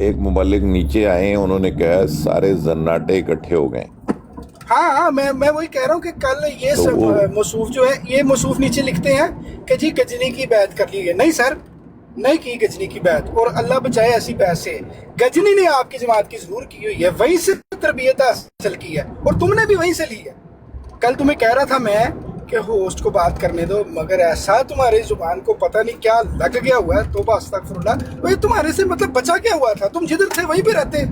S10: एक मुबल्लिग नीचे आए, उन्होंने कहा सारे जन्नाटे इकट्ठे हो गए।
S2: हाँ, मैं वही कह रहा हूँ कि कल ये सब मसूफ जो है, ये मसूफ नीचे लिखते हैं कि जी गजनी की बैत कर ली है। नहीं सर, नहीं की गजनी की बैत, और अल्लाह बचाए ऐसी बैत से। गजनी ने आपकी जमात की जरूर की हुई है, वहीं से तरबियत हासिल की है, और तुमने भी वहीं से ली है। कल तुम्हें कह रहा था मैं कि होस्ट को बात करने दो, मगर ऐसा तुम्हारी जुबान को पता नहीं क्या लग गया हुआ है, तौबा अस्तगफिरुल्लाह। वही तुम्हारे से मतलब बचा क्या हुआ था? तुम जिधर थे वहीं पे रहते।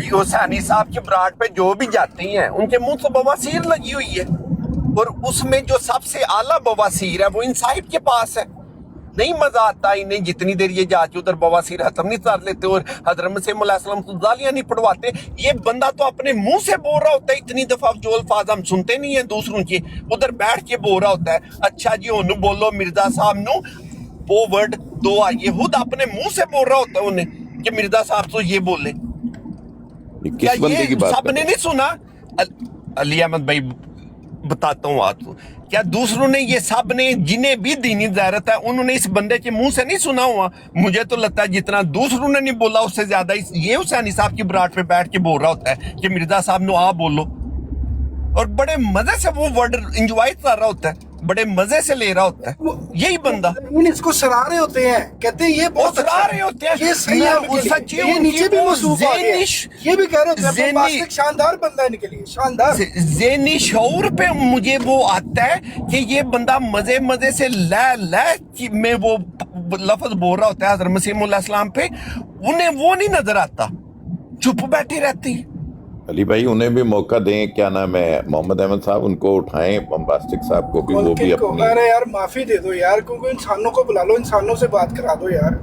S3: हुसैनी साहब के ब्राड पे जो भी जाती हैं उनके मुंह से बवासीर लगी हुई है, और उसमें जो सबसे आला बवासीर है वो इन साहिब के पास है। नहीं मजा आता इन्हें, जितनी देर ये जाके उधर बवासीर खत्म नहीं कर लेते और हजरत मसीह अलैहिस्सलाम को गालियां नहीं पढ़वाते। ये बंदा तो अपने मुंह से बोल रहा होता है, इतनी दफा जो अल्फाज हम सुनते नहीं है दूसरों के, उधर बैठ के बोल रहा होता है। अच्छा जी ओनू बोलो मिर्जा साहब नु, वो वर्ड दो आइए, खुद अपने मुंह से बोल रहा होता है उन्हें कि मिर्जा साहब तो ये बोले। क्या ये सबने नहीं सुना? अली अहमद भाई बताता हूँ आपको, क्या दूसरों ने, ये सब ने, जिन्हें भी दीनी ज़ारत है, उन्होंने इस बंदे के मुंह से नहीं सुना हुआ? मुझे तो लगता है जितना दूसरों ने नहीं बोला उससे ज्यादा ये हुसैनी साहब की बरात पे बैठ के बोल रहा होता है कि मिर्जा साहब नो आप बोलो, और बड़े मजे से वो वर्ड एंजॉय कर रहा होता है, बड़े मजे से ले रहा होता है। यही बंदा
S2: इसको सराह रहे होते हैं, कहते हैं ये बहुत
S3: सराह रहे होते हैं,
S2: ये सही है। ये नीचे भी मसूफ आ गया, ये भी कह रहे होते हैं शानदार बंदा है इनके लिए, शानदार
S3: ज़हनी शऊर पे मुझे वो आता है कि ये बंदा मजे मजे से ला में वो लफ्ज बोल रहा होता है हज़रत मसीह अलैहिस्सलाम पे, उन्हें वो नहीं नजर आता, चुप बैठे रहती है।
S10: अली भाई उन्हें भी मौका दें, क्या नाम है, मोहम्मद अहमद साहब उनको उठाएं, बम्बास्टिक साहब को भी, वो भी अपनी।
S2: अरे यार माफी दे दो यार, क्योंकि इंसानों को बुला लो, इंसानों से बात करा दो यार।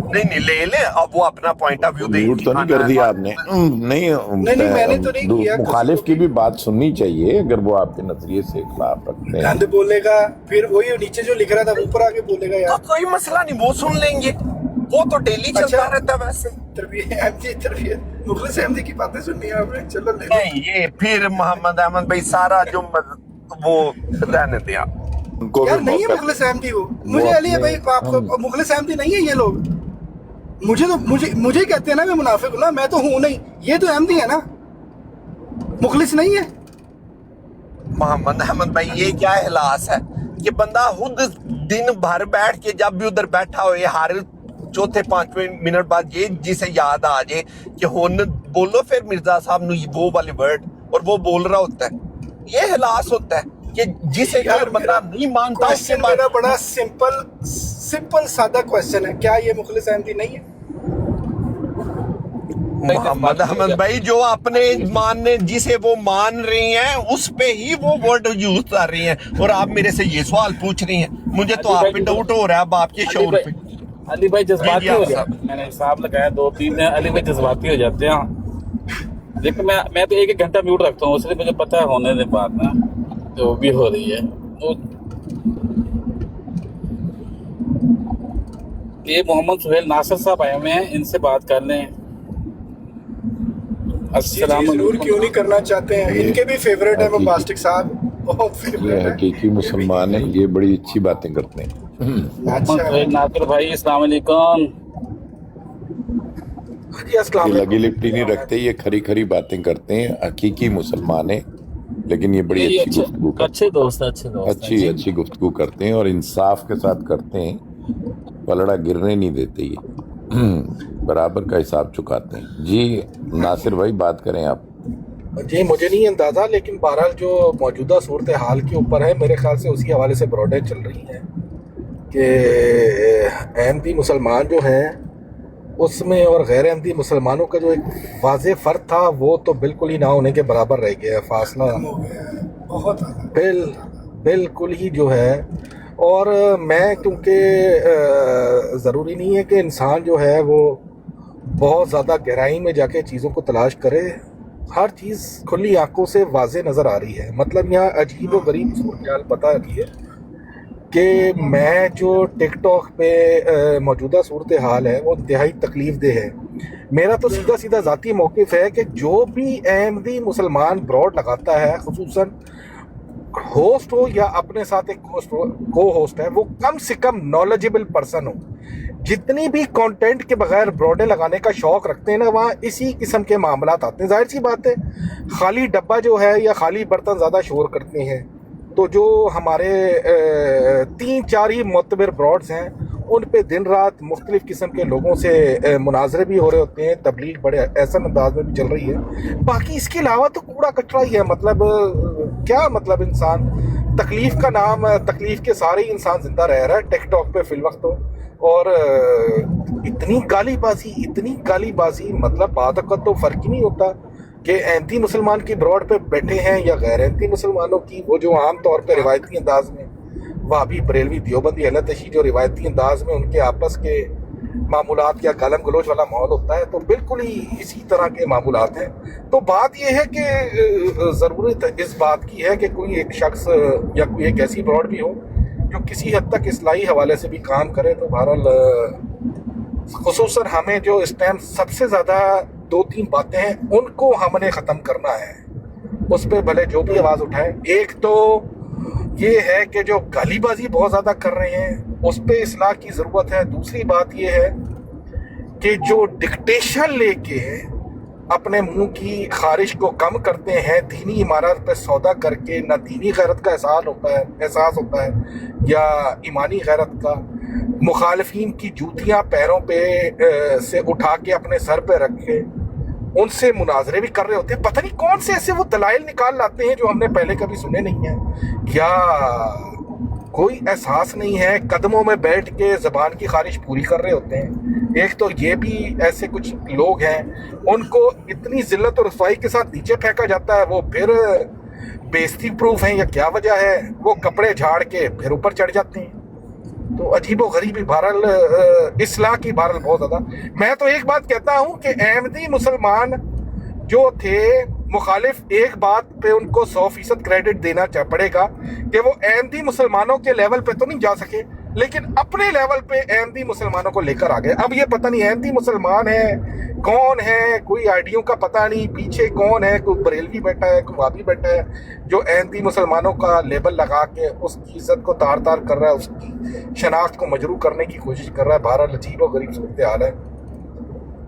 S3: नहीं ले अब वो अपना पॉइंट ऑफ व्यू
S10: म्यूट तो नहीं कर दिया आपने? नहीं
S2: मैंने तो नहीं किया।
S10: मुखालिफ की भी बात सुननी चाहिए अगर वो आपके नजरिए से खिलाफ रखते हैं।
S2: गंद बोलेगा, फिर वही नीचे जो लिख रहा था ऊपर आके बोलेगा यार,
S3: कोई मसला नहीं, वो सुन लेंगे, वो तो डेली चलता रहता है। वैसे
S2: तरबियत मुखलिस अहमदी की बातें सुननी है आपने, चलो ले
S3: नहीं, ये फिर मोहम्मद अहमद भाई सारा जो वो रहने दिया
S10: उनको
S2: यार, नहीं है मुखलिस अहमदी वो। मुझे अली भाई आपको मुखलिस अहमदी नहीं है ये लोग, मुझे कहते हैं ना मैं मुनाफिक हूं ना, मैं तो हूं नहीं, ये तो अहमदी है ना, मुखलिस नहीं है।
S3: मोहम्मद अहमद भाई ये क्या इहलास है कि बंदा खुद दिन भर बैठ के जब भी उधर बैठा हो, हर चौथे पांचवें मिनट बाद ये जिसे याद आ जाए कि हुन बोलो फिर मिर्जा साहब नु वो वाले वर्ड, और वो बोल रहा होता है। ये इहलास होता है کہ جسے کوئی بندہ نہیں مانتا اس سے
S2: کوشچن میرا بڑا سمپل سادہ کوشچن ہے, کیا یہ مخلص احمدی نہیں ہے؟
S3: محمد احمد بھائی جو اپنے ماننے جسے وہ مان رہی ہیں اس پہ ہی وہ ورڈ یوز کر رہی ہیں, اور آپ میرے سے یہ سوال پوچھ رہی ہیں. مجھے تو آپ پہ ڈاؤٹ ہو رہا ہے اب آپ کے شعور پہ.
S1: علی بھائی جذباتی ہو جاتے ہیں, میں نے حساب لگایا 2-3 علی بھائی جذباتی ہو جاتے ہیں. لیکن میں تو 1 گھنٹہ میوٹ رکھتا ہوں, اس لیے مجھے پتہ ہے ہونے دے بات نا جو بھی ہو رہی ہے. یہ محمد سہیل ناصر صاحب آئے ہوئے ہیں, ان سے بات کر لیں. السلام
S2: ضرور, کیوں نہیں کرنا چاہتے ہیں, ان کے بھی فیوریٹ ہیں مباسٹک صاحب, بہت
S10: یہ
S2: فیوریٹ ہے.
S10: حقیقی مسلمان ہیں, یہ بڑی اچھی باتیں کرتے ہیں.
S1: محمد سہیل ناصر بھائی السلام علیکم.
S10: یہ لگی لپٹی نہیں رکھتے, یہ کھری کھری باتیں کرتے ہیں, حقیقی مسلمان ہیں, لیکن یہ بڑی اچھی گفتگو
S1: اچھے دوست
S10: اچھی گفتگو کرتے ہیں اور انصاف کے ساتھ کرتے ہیں. پلڑا گرنے نہیں دیتے, یہ برابر کا حساب چکاتے ہیں. جی ناصر بھائی بات کریں آپ.
S12: جی مجھے نہیں اندازہ, لیکن بہرحال جو موجودہ صورتحال کے اوپر ہے میرے خیال سے اسی حوالے سے براڈیں چل رہی ہیں کہ احمدی مسلمان جو ہیں اس میں اور غیر احمدی مسلمانوں کا جو ایک واضح فرق تھا وہ تو بالکل ہی نہ ہونے کے برابر رہ گیا ہے. فاصلہ
S2: بہت
S12: بالکل ہی جو ہے. اور میں کیونکہ ضروری نہیں ہے کہ انسان جو ہے وہ بہت زیادہ گہرائی میں جا کے چیزوں کو تلاش کرے, ہر چیز کھلی آنکھوں سے واضح نظر آ رہی ہے. مطلب یہاں عجیب و غریب صورتحال پتہ ہے کہ میں جو ٹک ٹاک پہ موجودہ صورتحال ہے وہ انتہائی تکلیف دہ ہے. میرا تو سیدھا ذاتی موقف ہے کہ جو بھی احمدی مسلمان براڈ لگاتا ہے, خصوصاً ہوسٹ ہو یا اپنے ساتھ ایک کو ہوسٹ ہے, وہ کم سے کم نالجبل پرسن ہو. جتنی بھی کانٹینٹ کے بغیر براڈیں لگانے کا شوق رکھتے ہیں نا, وہاں اسی قسم کے معاملات آتے ہیں. ظاہر سی بات ہے خالی ڈبہ جو ہے یا خالی برتن زیادہ شور کرتے ہیں, تو جو ہمارے 3-4 ہی معتبر براڈز ہیں ان پہ دن رات مختلف قسم کے لوگوں سے مناظرے بھی ہو رہے ہوتے ہیں, تبلیغ بڑے ایسا انداز میں بھی چل رہی ہے. باقی اس کے علاوہ تو کوڑا کچرا ہی ہے. مطلب کیا مطلب, انسان تکلیف کا نام, تکلیف کے سارے ہی انسان زندہ رہ رہا ہے ٹک ٹاک پہ فی الوقت. اور اتنی گالی بازی مطلب بعد وقت تو فرق ہی نہیں ہوتا کہ احمدی مسلمان کی براڈ پہ بیٹھے ہیں یا غیر احمدی مسلمانوں کی. وہ جو عام طور پہ روایتی انداز میں وہابی بریلوی دیوبندی اہل تشیع جو روایتی انداز میں ان کے آپس کے معمولات یا گالم گلوچ والا ماحول ہوتا ہے, تو بالکل ہی اسی طرح کے معمولات ہیں. تو بات یہ ہے کہ ضرورت اس بات کی ہے کہ کوئی ایک شخص یا کوئی ایک ایسی براڈ بھی ہو جو کسی حد تک اصلاحی حوالے سے بھی کام کرے. تو بہرحال خصوصاً ہمیں جو اس ٹائم سب سے زیادہ 2-3 باتیں ہیں ان کو ہم نے ختم کرنا ہے, اس پہ بھلے جو بھی آواز اٹھائیں. ایک تو یہ ہے کہ جو گالی بازی بہت زیادہ کر رہے ہیں اس پہ اصلاح کی ضرورت ہے. دوسری بات یہ ہے کہ جو ڈکٹیشن لے کے اپنے منہ کی خارش کو کم کرتے ہیں, دینی عمارت پہ سودا کر کے, نہ دینی غیرت کا احساس ہوتا ہے یا ایمانی غیرت کا. مخالفین کی جوتیاں پیروں پہ سے اٹھا کے اپنے سر پہ رکھے ان سے مناظرے بھی کر رہے ہوتے ہیں. پتہ نہیں کون سے ایسے وہ دلائل نکال لاتے ہیں جو ہم نے پہلے کبھی سنے نہیں ہیں, یا کوئی احساس نہیں ہے, قدموں میں بیٹھ کے زبان کی خارش پوری کر رہے ہوتے ہیں. ایک تو یہ بھی ایسے کچھ لوگ ہیں ان کو اتنی ذلت اور رسوائی کے ساتھ نیچے پھینکا جاتا ہے, وہ پھر بےعزتی پروف ہیں یا کیا وجہ ہے, وہ کپڑے جھاڑ کے پھر اوپر چڑھ جاتے ہیں. تو عجیب و غریب بہرحال اصلاح کی بہرحال بہت زیادہ. میں تو ایک بات کہتا ہوں کہ احمدی مسلمان جو تھے مخالف, ایک بات پہ ان کو 100% کریڈٹ دینا پڑے گا کہ وہ احمدی مسلمانوں کے لیول پہ تو نہیں جا سکے لیکن اپنے لیول پہ احمدی مسلمانوں کو لے کر آ گئے. اب یہ پتہ نہیں احمدی مسلمان ہے کون ہے, کوئی آئیڈیوں کا پتہ نہیں, پیچھے کون ہے, کوئی بریلوی بیٹھا ہے, کوئی وہابی بیٹھا ہے جو احمدی مسلمانوں کا لیبل لگا کے اس کی عزت کو تار تار کر رہا ہے, اس کی شناخت کو مجروح کرنے کی کوشش کر رہا ہے. بہرحال عجیب و غریب صورتحال ہے.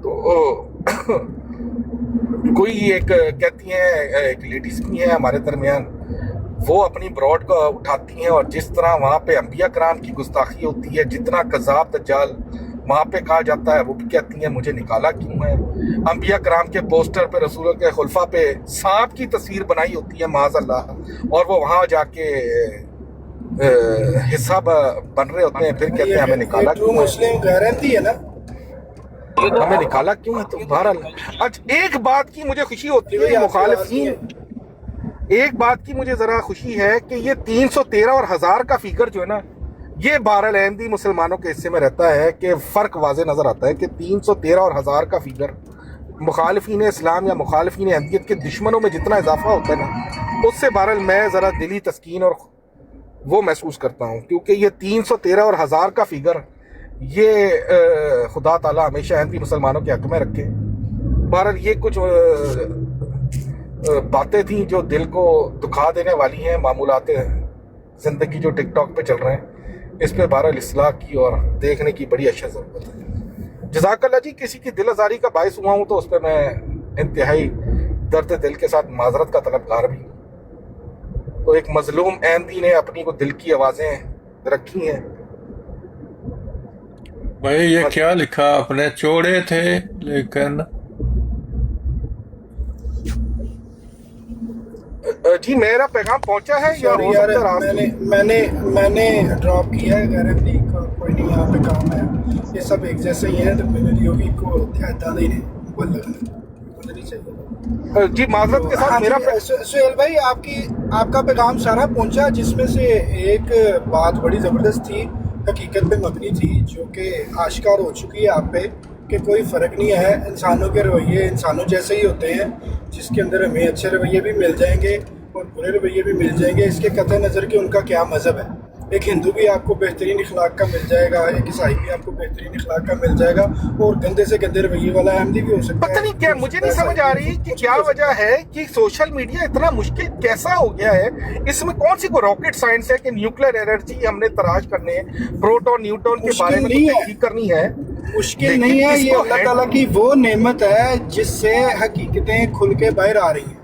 S12: تو کوئی ایک کہتی ہیں, ایک لیڈیز بھی ہیں ہمارے درمیان, وہ اپنی براڈ کو اٹھاتی ہیں اور جس طرح وہاں پہ انبیاء کرام کی گستاخی ہوتی ہے, جتنا کذاب دجال वहाँ पे कहा जाता है, वो भी कहती हैं मुझे निकाला क्यों है। अंबिया कराम के पोस्टर पे, रसूल के खुलफा पे सांप की तस्वीर बनाई होती है माज़अल्लाह, और वो वहाँ जाके हिस्सा बन रहे होते हैं, फिर कहते हैं हमें निकाला क्यों है,
S2: मुस्लिम गारंटी है ना,
S12: हमें निकाला क्यों है। तो बहरहाल अच्छा, एक बात की मुझे खुशी होती है मुखालिफिन, एक बात की मुझे ज़रा खुशी है कि ये 313 और 1000 का फिगर जो है ना, ये बहरहाल अहमदी मुसलमानों के हिस्से में रहता है कि फ़र्क वाज़े नज़र आता है कि 313 और 1000 का फिगर मुखालिफिन इस्लाम या मुखालिफिन अहमदियत के दुश्मनों में जितना इजाफा होता है ना, उससे बहरहाल मैं ज़रा दिली तस्कीन और वो महसूस करता हूँ, क्योंकि ये 313 और 1000 का फिगर ये खुदा ताला हमेशा अहमदी मुसलमानों के हक में रखे। बहरहाल ये कुछ बातें थी जो दिल को दुखा देने वाली हैं, मामूलात ज़िंदगी जो टिकटॉक पे चल रहे हैं, इस पे बहरहाल इस्लाह की और देखने की बड़ी अच्छा ज़रूरत है। जज़ाकल्लाह जी, किसी की दिल आज़ारी का बायस हुआ हूँ तो उस पर मैं इंतहाई दर्द दिल के साथ माजरत का तलबगार भी हूँ। तो एक मजलूम अहमदी ने अपनी को दिल की आवाज़ें रखी हैं।
S13: भाई ये क्या लिखा आपने, चौड़े थे लेकिन
S12: जी मेरा पैगाम पहुंचा है या हो
S2: यार
S12: सकता है
S2: मैंने ड्रॉप किया है गारंटी का, कोई नहीं यहाँ पे काम है, ये सब एक जैसे ही है, तो मैंने योगी को दादा ही नहीं चाहिए
S12: जी माजरत के साथ मेरा
S2: सुहेल भाई आपका पैगाम सारा पहुंचा, जिसमें से एक बात बड़ी ज़बरदस्त थी, हकीकत पे मबनी थी, जो कि आश्कार हो चुकी है आप पे कि कोई फ़र्क नहीं है, इंसानों के रवैये इंसानों जैसे ही होते हैं, जिसके अंदर हमें अच्छे रवैये भी मिल जाएंगे और बुरे रवैये भी मिल जाएंगे, इसके कतई नज़र कि उनका क्या मज़हब है। एक हिंदू भी आपको बेहतरीन इखलाक का मिल जाएगा, एक ईसाई भी आपको बेहतरीन इखलाक का मिल जाएगा, और गंदे से गंदे रवैये वाला अहमदी भी हो सकता है।
S12: पता नहीं क्या, मुझे नहीं समझ आ रही कि क्या वजह है कि सोशल मीडिया इतना मुश्किल कैसा हो गया है। इसमें कौन सी को रॉकेट साइंस है कि न्यूक्लियर एनर्जी हमने तलाश करनी है, प्रोटॉन न्यूट्रॉन के बारे में तहकीक करनी है।
S2: मुश्किल नहीं है, ये अल्लाह ताला की वो नेमत है जिससे हकीकतें खुल के बाहर आ रही हैं,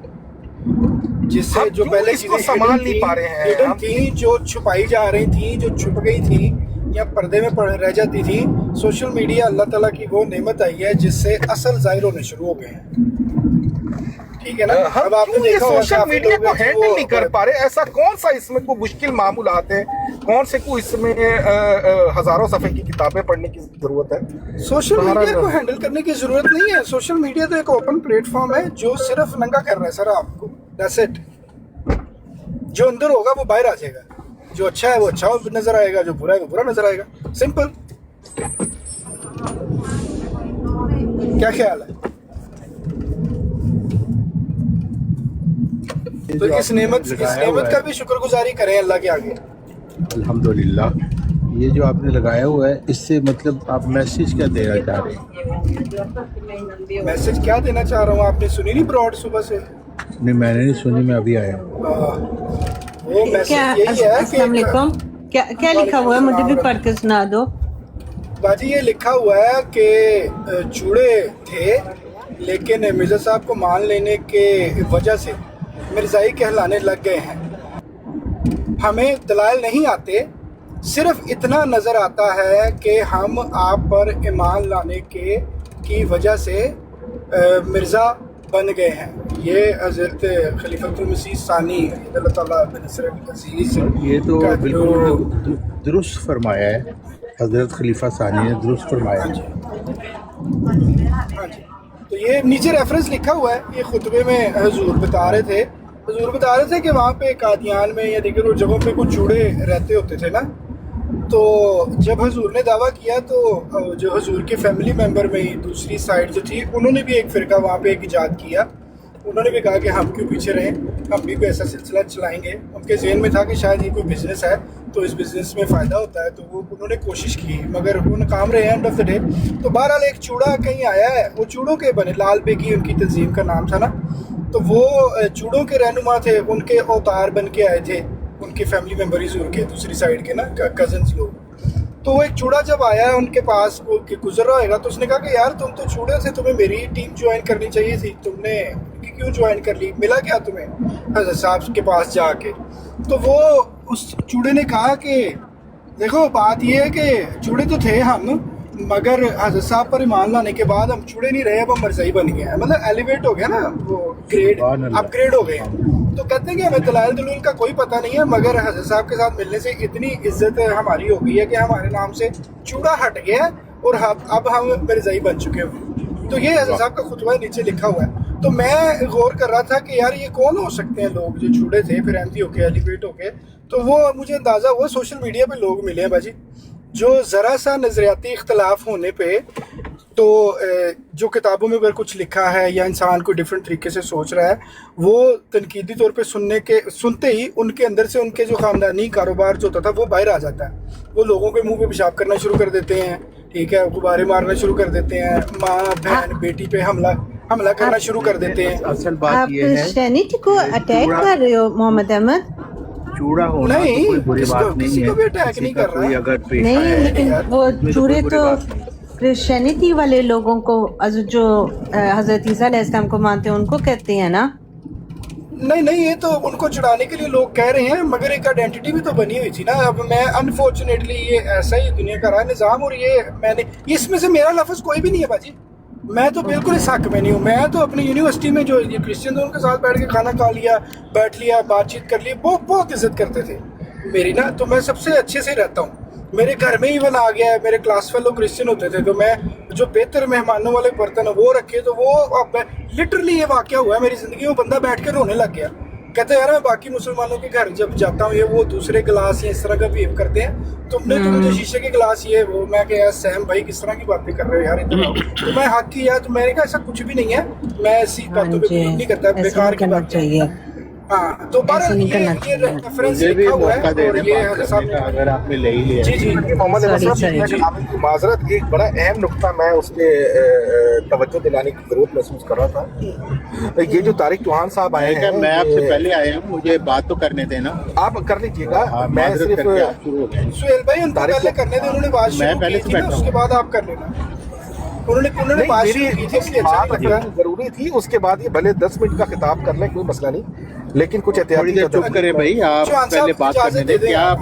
S2: जिससे जो पहले
S12: इसको संभाल नहीं पा रहे हैं,
S2: हिडन थी, जो छुपाई जा रही थी, जो छुप गई थी या पर्दे में रह जाती थी, सोशल मीडिया अल्लाह ताला की वो नेमत आई है जिससे असल जाहिर होने शुरू हो गए हैं। ठीक है ना, अब आपने देखा
S12: सोशल मीडिया को हैंडल नहीं कर पा रहे, ऐसा कौन सा इसमें कोई मुश्किल मामूलात है, कौन से को इसमें हजारों सफ़े की किताबें पढ़ने की जरूरत है।
S2: सोशल मीडिया को हैंडल करने की जरूरत नहीं है, सोशल मीडिया तो एक ओपन प्लेटफॉर्म है जो सिर्फ नंगा कर रहा है सर आपको, दैट्स इट। जो अंदर होगा वो बाहर आ जाएगा, जो अच्छा है वो अच्छा नजर आएगा, जो बुरा है वो बुरा नजर आएगा, सिंपल। क्या ख्याल है? तो इस नेमत का भी शुक्रगुजारी करें अल्लाह के आगे।
S14: अल्हम्दुलिल्लाह, ये जो आपने लगाया हुआ है, इससे मतलब आप मैसेज क्या देना चाह रहे हैं?
S2: मैसेज क्या देना चाह रहा हूँ, आपने सुनी नहीं ब्रॉड सुबह से?
S14: नहीं, मैंने नहीं सुनी, मैं अभी आया हूँ।
S2: वो मैसेज यही है कि
S15: क्या लिखा हुआ है, मुझे भी पढ़ के सुना दो।
S2: बाजी ये लिखा हुआ है कि चूड़े थे, लेकिन मिर्जा साहब को मान लेने के वजह से मिर्जाई कहलाने लग गए हैं। हमें दलाइल नहीं आते, सिर्फ इतना नज़र आता है कि हम आप पर ईमान लाने की वजह से मिर्ज़ा बन गए हैं। ये हज़रत खलीफतुल मसीह सानी अल्लाह ताला बिनसरत अज़ीज़,
S14: ये तो बिल्कुल दुरुस्त फरमाया है, हज़रत खलीफा सानी ने दुरुस्त फरमाया।
S2: हाँ जी, तो ये नीचे रेफरेंस लिखा हुआ है, ये खुतबे में हुजूर बता रहे थे कि वहाँ पे कादियान में या दीगर जगहों पे कुछ चूड़े रहते होते थे ना, तो जब हुजूर ने दावा किया तो जो हुजूर के फैमिली मेंबर में ही दूसरी साइड जो थी, उन्होंने भी एक फ़िरका वहाँ पे एक इजाद किया। उन्होंने भी कहा कि हम क्यों पीछे रहें, हम भी कोई ऐसा सिलसिला चलाएंगे। उनके जहन में था कि शायद ये कोई बिज़नेस है तो इस बिज़नेस में फ़ायदा होता है, तो वो उन्होंने कोशिश की, मगर वो नाकाम रहे एंड ऑफ द डे। तो बहरहाल एक चूड़ा कहीं आया है, वो चूड़ों के बने, लाल बेगी उनकी तंजीम का नाम था ना, तो वो चूड़ों के रहनुमा थे, उनके अवतार बन के आए थे, उनके फैमिली मेम्बर हुजूर के दूसरी साइड के ना कज़न्स लोग। तो वो एक चूड़ा जब आया उनके पास, वो गुजर रहा होगा, तो उसने कहा कि यार तुम तो चूड़े थे, तुम्हें मेरी टीम ज्वाइन करनी चाहिए थी, तुमने क्यों ज्वाइन कर ली, मिला क्या तुम्हें हज़रत साहब के पास जाके? तो वो उस चूड़े ने कहा कि देखो बात ये है कि चूड़े तो थे हम, मगर हजरत साहब पर ईमान लाने के बाद हम छुड़े नहीं रहे, अब हम मरज़ई बन गए हैं, मतलब एलिवेट हो गया ना, वो ग्रेड अपग्रेड हो गए हैं। तो कहते हैं कि हमें दलाइल दलूल का कोई पता नहीं है, मगर हजरत साहब के साथ मिलने से इतनी इज्जत हमारी हो गई है कि हमारे नाम से चूड़ा हट गया है और अब हम मरज़ई बन चुके हैं। तो ये हजरत साहब का खुतबा नीचे लिखा हुआ है। तो मैं गौर कर रहा था कि यार ये कौन हो सकते हैं लोग जो छुड़े थे फिर एंटी होके एलिवेट होके। तो वो मुझे अंदाज़ा हुआ सोशल मीडिया पे लोग मिले हैं बाजी, जो ज़रा सा नज़रियाती इख्तलाफ होने पे तो जो किताबों में अगर कुछ लिखा है या इंसान कोई डिफरेंट तरीके से सोच रहा है, वो तनकीदी तौर पे सुनते ही उनके अंदर से उनके जो ख़ानदानी कारोबार जो होता था वो बाहर आ जाता है। वो लोगों के मुंह पे पेशाब करना शुरू कर देते हैं, ठीक है, गुब्बारे मारना शुरू कर देते हैं, माँ बहन बेटी पे हमला करना शुरू कर देते हैं।
S14: असल बात ये है,
S15: क्रिश्चियनिटी को अटैक कर रहे हो मोहम्मद अहमद?
S14: चूड़ा होना तो कोई बुरी बात नहीं है,
S2: किसी का
S14: कोई अगर पेशा
S15: नहीं,
S14: है
S15: लेकिन वो चूड़े तो क्रिश्चियनिटी वाले लोगों को जो हजरत ईसा अलैहिस्सलाम को मानते हैं उनको कहते हैं ना।
S2: नहीं, ये तो उनको चढ़ाने के लिए लोग कह रहे हैं, मगर एक आइडेंटिटी भी तो बनी हुई थी ना। अब मैं अनफॉर्चुनेटली ये ऐसा ही दुनिया का रहा निज़ाम, और ये मैंने इसमें से मेरा लफ्ज़ कोई भी नहीं है बाजी, मैं तो बिल्कुल इस हक में नहीं हूँ। मैं तो अपनी यूनिवर्सिटी में जो ये क्रिश्चियन थे उनके साथ बैठ के खाना खा लिया, बैठ लिया, बातचीत कर ली, बहुत इज्जत करते थे मेरी ना। तो मैं सबसे अच्छे से रहता हूँ, मेरे घर में इवन आ गया है, मेरे क्लास फेलो क्रिश्चियन होते थे, तो मैं जो बेहतर मेहमानों वाले बर्तन वो रखे, तो वो अब लिटरली ये वाक़या हुआ है मेरी ज़िंदगी में। बंदा बैठ के रोने लग गया, कहते हैं यार मैं बाकी मुसलमानों के घर जब जाता हूँ ये वो दूसरे गिलास या इस तरह का बिहेव करते हैं, तुमने तो मुझे शीशे के गिलास ये वो। मैं कहा यार सैम भाई किस तरह की बातें कर रहे हो यार इतना। तो मैं हक की यार, तो मैंने कहा ऐसा कुछ भी नहीं है, मैं ऐसी बातों पे बिलीव नहीं करता, बेकार की बात चाहिए। हाँ, तो ये रेफरेंस लिखा हुआ है और ये
S14: अगर आपने ले ही लिया।
S2: जी
S12: मोहम्मद माजरत, एक बड़ा अहम नुक्ता मैं उसके तवज्जो दिलाने की जरूरत महसूस कर रहा था। ये जो तारिक चौहान साहब आए हैं,
S14: मैं आपसे पहले आया हूँ, मुझे बात तो करने देना,
S12: आप कर लीजिएगा। मैं सिर्फ
S2: सुहेल भाई उनको पहले करने दें, उन्होंने बात शुरू की थी ना, उसके बाद आप कर लेना। उन्होंने बात शुरू की थी इसलिए अच्छा लग रहा है,
S12: जरूरी थी। उसके बाद ये भले 10 मिनट का खिताब कर लें, कोई मसला नहीं, लेकिन कुछ एहतियाती
S14: चुप करें भाई, आप पहले बात करने दें। क्या आप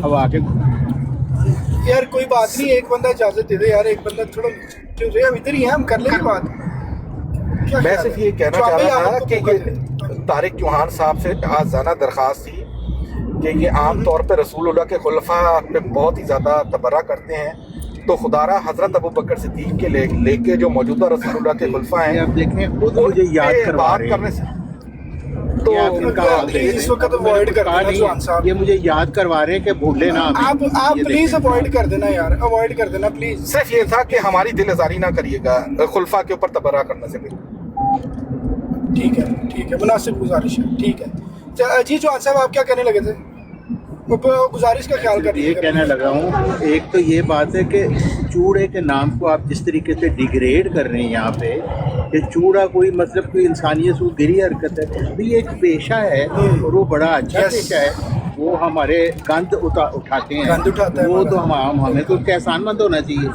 S14: हवा के
S2: यार कोई बात नहीं, एक बंदा इजाजत दे दे यार, एक बंदा थोड़ा हम इधर ही हैं, हम कर लेंगे बात।
S12: मैं सिर्फ ये कहना चाह रहा था कि ये तारिक चौहान साहब से आज़ाना दरख्वास्त थी कि ये आम तौर पे रसूलुल्लाह के खुलफा पे बहुत ही ज़्यादा तबर्रा करते हैं, तो खुदारा हजरत अबू बकर सिद्दीक के लेके जो मौजूदा रसूलुल्लाह के खुलफा हैं,
S14: आप देखें वो मुझे याद करवा रहे हैं,
S2: तो इस वक्त अवॉइड कर देना,
S14: ये मुझे याद करवा रहे हैं कि भूले ना
S2: आप प्लीज अवॉइड कर देना यार, अवॉइड कर देना प्लीज।
S12: सिर्फ ये था कि हमारी दिल आजारी ना करिएगा खुलफा के ऊपर तबर्रा करने से पहले।
S2: ठीक है, मुनासिब गुजारिश है, ठीक है जी। चौहान साहब आप क्या कहने लगे थे? गुजारिश का ख्याल कर।
S14: ये कहने लगा हूँ, एक तो ये बात है कि चूड़े के नाम को आप जिस तरीके से डिग्रेड कर रहे हैं यहाँ पे, कि चूड़ा कोई मतलब कोई इंसानियत से गिरी हरकत है, भी एक पेशा है और वो बड़ा अच्छा पेशा है, वो हमारे गंद उठाते हैं, वो तो हमें तो एहसानमंद होना चाहिए।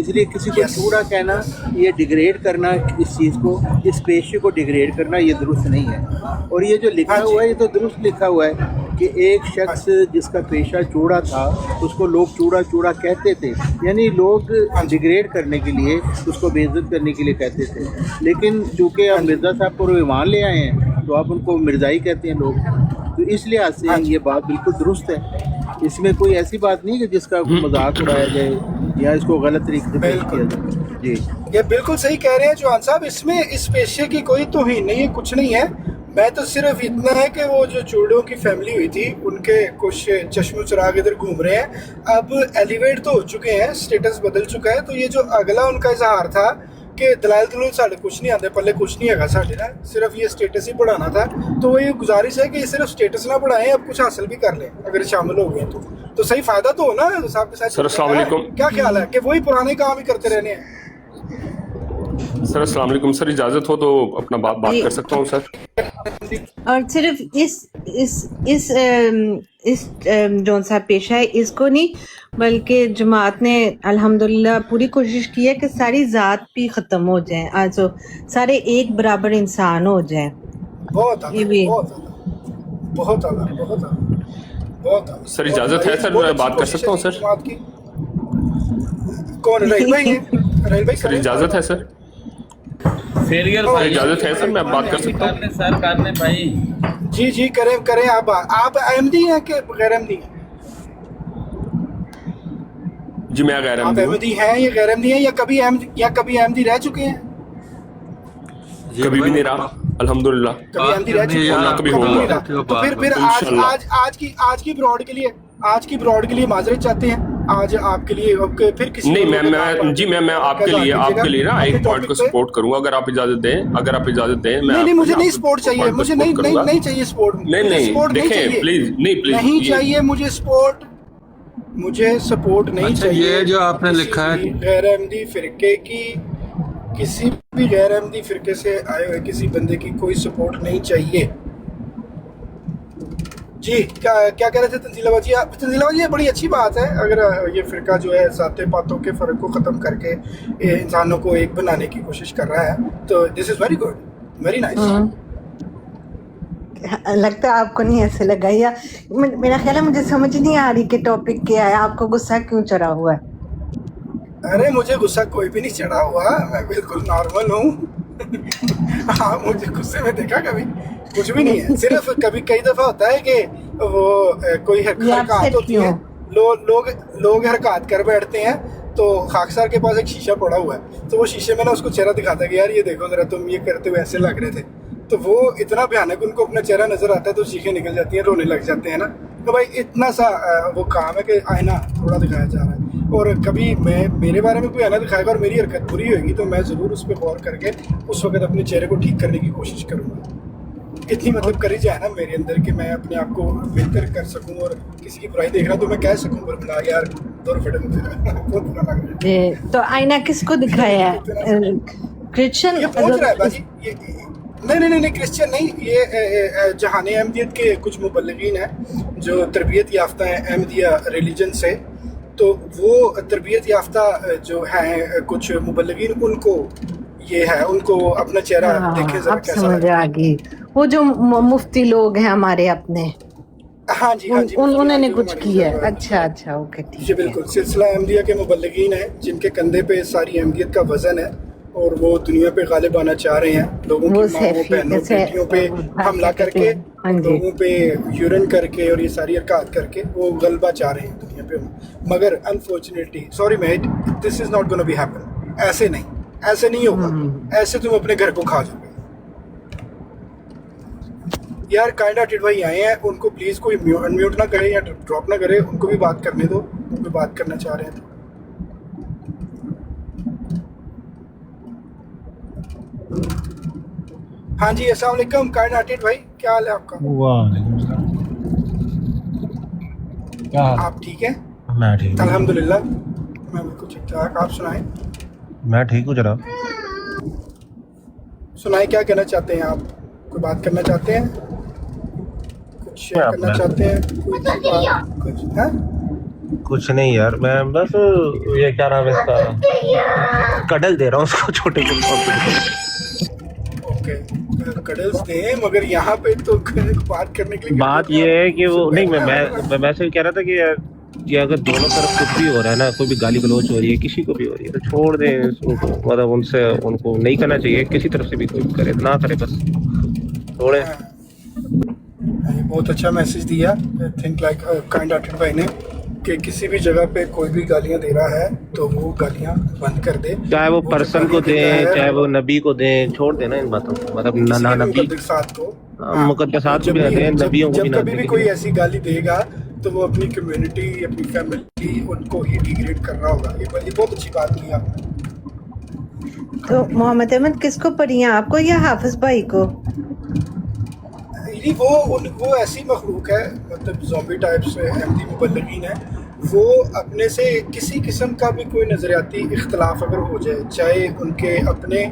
S14: इसलिए किसी को चूड़ा कहना, ये डिग्रेड करना, इस चीज़ को, इस पेशे को डिग्रेड करना, ये दुरुस्त नहीं है। और ये जो लिखा हुआ है ये तो दुरुस्त लिखा हुआ है कि एक शख्स जिसका पेशा चूड़ा था उसको लोग चूड़ा कहते थे, यानी लोग डिग्रेड करने के लिए, उसको बेइज्जत करने के लिए कहते थे। लेकिन चूँकि आप मिर्ज़ा साहब को ईमान ले आए हैं तो आप उनको मिर्ज़ाई कहते हैं लोग, तो इस लिहाज से ये बात बिल्कुल दुरुस्त है। इसमें कोई ऐसी बात नहीं कि जिसका मजाक उड़ाया जाए या इसको गलत तरीके से पेश किया जाए। जी,
S2: ये बिल्कुल सही कह रहे हैं चौहान साहब, इसमें इस पेशे की कोई तौहीन नहीं है, कुछ नहीं है। मैं तो सिर्फ इतना है कि वो जो चूड़ों की फैमिली हुई थी उनके कुछ चश्मो चिराग इधर घूम रहे हैं, अब एलिवेट तो हो चुके हैं, स्टेटस बदल चुका है। तो ये जो अगला उनका इजहार था कि दलाइल दलूल साढ़े कुछ नहीं आते, पहले कुछ नहीं है साढ़े ना, सिर्फ ये स्टेटस ही बढ़ाना था। तो वो ये गुजारिश है कि सिर्फ स्टेटस ना बढ़ाएं, अब कुछ हासिल भी कर लें अगर शामिल हो गए तो सही फायदा तो हो ना साहब के साथ।
S16: सर अस्सलाम वालेकुम,
S2: क्या ख्याल है कि वही पुराने काम ही करते रहने हैं?
S16: सर अस्सलाम वालेकुम, सर इजाजत हो तो अपना बात कर सकता हूँ सर।
S15: और सिर्फ इस जौन सा पेशा है इसको नहीं, बल्कि जमात ने अल्हम्दुलिल्लाह पूरी कोशिश की है कि सारी जात भी ख़त्म हो जाए, आज सारे एक बराबर इंसान हो जाए।
S2: बहुत
S16: सर इजाजत है सर, मैं बात कर सकता हूँ सर?
S2: कौन रहील भाई हैं? रहील भाई
S16: सर इजाजत है सर, इजाजत है सर, मैं बात कर सकता हूँ
S1: सर करने भाई?
S2: जी करें आप अहमदी हैं कि गैर अहमदी हैं?
S16: जी मैं गैर
S2: आप
S16: अहमदी हूँ।
S2: अहमदी हैं या गैर अहमदी हैं या कभी अहमदी रह चुके हैं?
S16: कभी भी नहीं रहा अल्हम्दुलिल्लाह,
S2: कभी अहमदी रह चुके हैं?
S16: कभी
S2: कभी नहीं
S16: होगा।
S2: रहा। तो फिर आज की ब्रॉड के लिए माजरत चाहते हैं आज आपके लिए, फिर किसी
S16: नहीं मैं आपके लिए ना एक पॉइंट को सपोर्ट करूंगा, अगर आप इजाजत दें मैं
S2: नहीं मुझे नहीं सपोर्ट चाहिए, मुझे नहीं चाहिए सपोर्ट,
S16: नहीं देखें प्लीज
S2: नहीं चाहिए मुझे सपोर्ट, मुझे सपोर्ट नहीं चाहिए।
S13: ये जो आपने लिखा है
S2: गैर अहमदी फिरके की, किसी भी गैर अहमदी फिरके से आए हुए किसी बंदे की कोई सपोर्ट नहीं चाहिए। जी क्या कह रहे थे तंजीला बाजी? तंजीला बाजी ये बड़ी अच्छी बात है, अगर ये फिरका जो है ज़ाते पातों के फ़र्क को ख़त्म करके इंसानों को एक बनाने की कोशिश कर रहा है, तो this is very good, very nice.
S15: लगता है आपको नहीं ऐसे लगा, या मेरा ख्याल है मुझे समझ नहीं आ रही कि टॉपिक क्या है, आपको गुस्सा क्यों चढ़ा हुआ है?
S2: अरे मुझे गुस्सा कोई भी नहीं चढ़ा हुआ, मैं बिल्कुल नॉर्मल हूँ। हाँ मुझे गुस्से में देखा कभी? कुछ भी नहीं है, सिर्फ कभी कई दफ़ा होता है कि वो कोई हरकत होती है, लोग हरकत कर बैठते हैं, तो खाकसार के पास एक शीशा पड़ा हुआ है, तो वो शीशे में ना उसको चेहरा दिखाता है कि यार ये देखो ज़रा तुम ये करते हुए ऐसे लग रहे थे, तो वो इतना भयानक उनको अपना चेहरा नज़र आता है तो चीखें निकल जाती हैं, रोने लग जाते हैं ना। तो भाई इतना सा वो काम है कि आईना थोड़ा दिखाया जा रहा है, और कभी मेरे बारे में कोई आईना दिखाएगा और मेरी हरकत बुरी होगी तो मैं ज़रूर उस पर गौर करके उस वक्त अपने चेहरे को ठीक करने की कोशिश करूँगा। इतनी मतलब करी जाए ना मेरे अंदर कि मैं अपने आप को बेहतर कर सकूं, और किसी की बुराई देख रहा तो मैं कह सकूं बरबला यार दो रुपए में तेरा बहुत बुरा लग रहा है।
S15: तो आईना किसको दिखाया है? क्रिश्चियन
S2: ये पहुंच रहा है बाजी, ये नहीं क्रिश्चियन नहीं, ये जहान अहमदियत के कुछ मुबल्लिगीन हैं जो तरबियत याफ्ता हैं अहमदिया रिलीजन से, तो वो तरबियत याफ्ता जो हैं कुछ मुबल्लिगीन, उनको ये है, उनको अपना चेहरा देखे जरा कैसा
S15: समझ आ गई। वो जो मुफ्ती लोग हैं हमारे अपने,
S2: हाँ जी
S15: उन्होंने कुछ किया है। अच्छा ओके ठीक
S2: जी बिल्कुल। सिलसिला अहमदिया के मुबल्लिगीन हैं जिनके कंधे पे सारी अहमदियत का वजन है, और वो दुनिया पे गालिब आना चाह रहे हैं, लोगों की माओं बहनों बेटियों पे हमला करके, लोगों पे यूरन करके और ये सारी हरकत करके वो गलबा चाह रहे हैं दुनिया पे। मगर unfortunately, sorry mate, this is not gonna be happen. ऐसे नहीं होगा, ऐसे तुम अपने घर को खा जाओगे यार। काइंड हार्टेड भाई आए हैं, उनको प्लीज कोई अनम्यूट ना करे या ड्रॉप ना करे, उनको भी बात करने दो, वो भी बात करना चाह रहे हैं तो। हाँ जी अस्सलाम वालेकुम काइंड हार्टेड भाई, क्या हाल है आपका?
S17: क्या हाल?
S2: आप ठीक है?
S17: मैं ठीक हूँ
S2: अल्हम्दुलिल्लाह, मैं बिल्कुल ठीक ठाक। आप सुनाएं।
S17: मैं ठीक हूँ जनाब।
S2: सुनाएं, क्या कहना चाहते हैं आप? कोई बात करना चाहते हैं? कुछ शेयर करना चाहते हैं? कुछ है?
S17: कुछ नहीं यार, मैं बस ये क्या नाम है इसका, कडल दे रहा हूँ उसको, छोटे को।
S2: ओके कडल्स दे, मगर यहाँ पे तो बात करने के लिए
S17: बात ये है कि वो नहीं, मैं वैसे कह रहा था कि यार ये अगर दोनों तरफ कुछ भी हो रहा है ना, कोई भी गाली गलौज हो रही है, किसी को भी हो रही है, तो छोड़ दें उनको, मतलब उनको नहीं करना चाहिए, किसी तरफ से भी कोई करे ना करे, बस छोड़े।
S2: बहुत अच्छा मैसेज दिया, थिंक लाइक काइंड हार्टेड भाई ने, कि किसी भी जगह पे कोई भी गालियां दे रहा है तो वो गालियां बंद कर दे,
S17: चाहे वो पर्सन को दें, चाहे वो नबी को दें, छोड़ देना इन बातों को, मतलब ना नबी मुकद्दसात को भी दें, नबियों को भी ना
S2: कभी भी कोई ऐसी गाली देगा तो वो अपनी कम्युनिटी, अपनी फैमिली, उनको ही डिग्रेड कर रहा होगा। ये बहुत अच्छी बात की आपने।
S15: तो मोहम्मद अहमद किसको पढ़ी है, आपको या हाफिज भाई को?
S2: वो ऐसी मखलूक है, मतलब ज़ॉम्बी टाइप से अहमदी मुबल्लिगीन है, वो अपने से किसी किस्म का भी कोई नज़रियाती इख्तलाफ अगर हो जाए, चाहे उनके अपने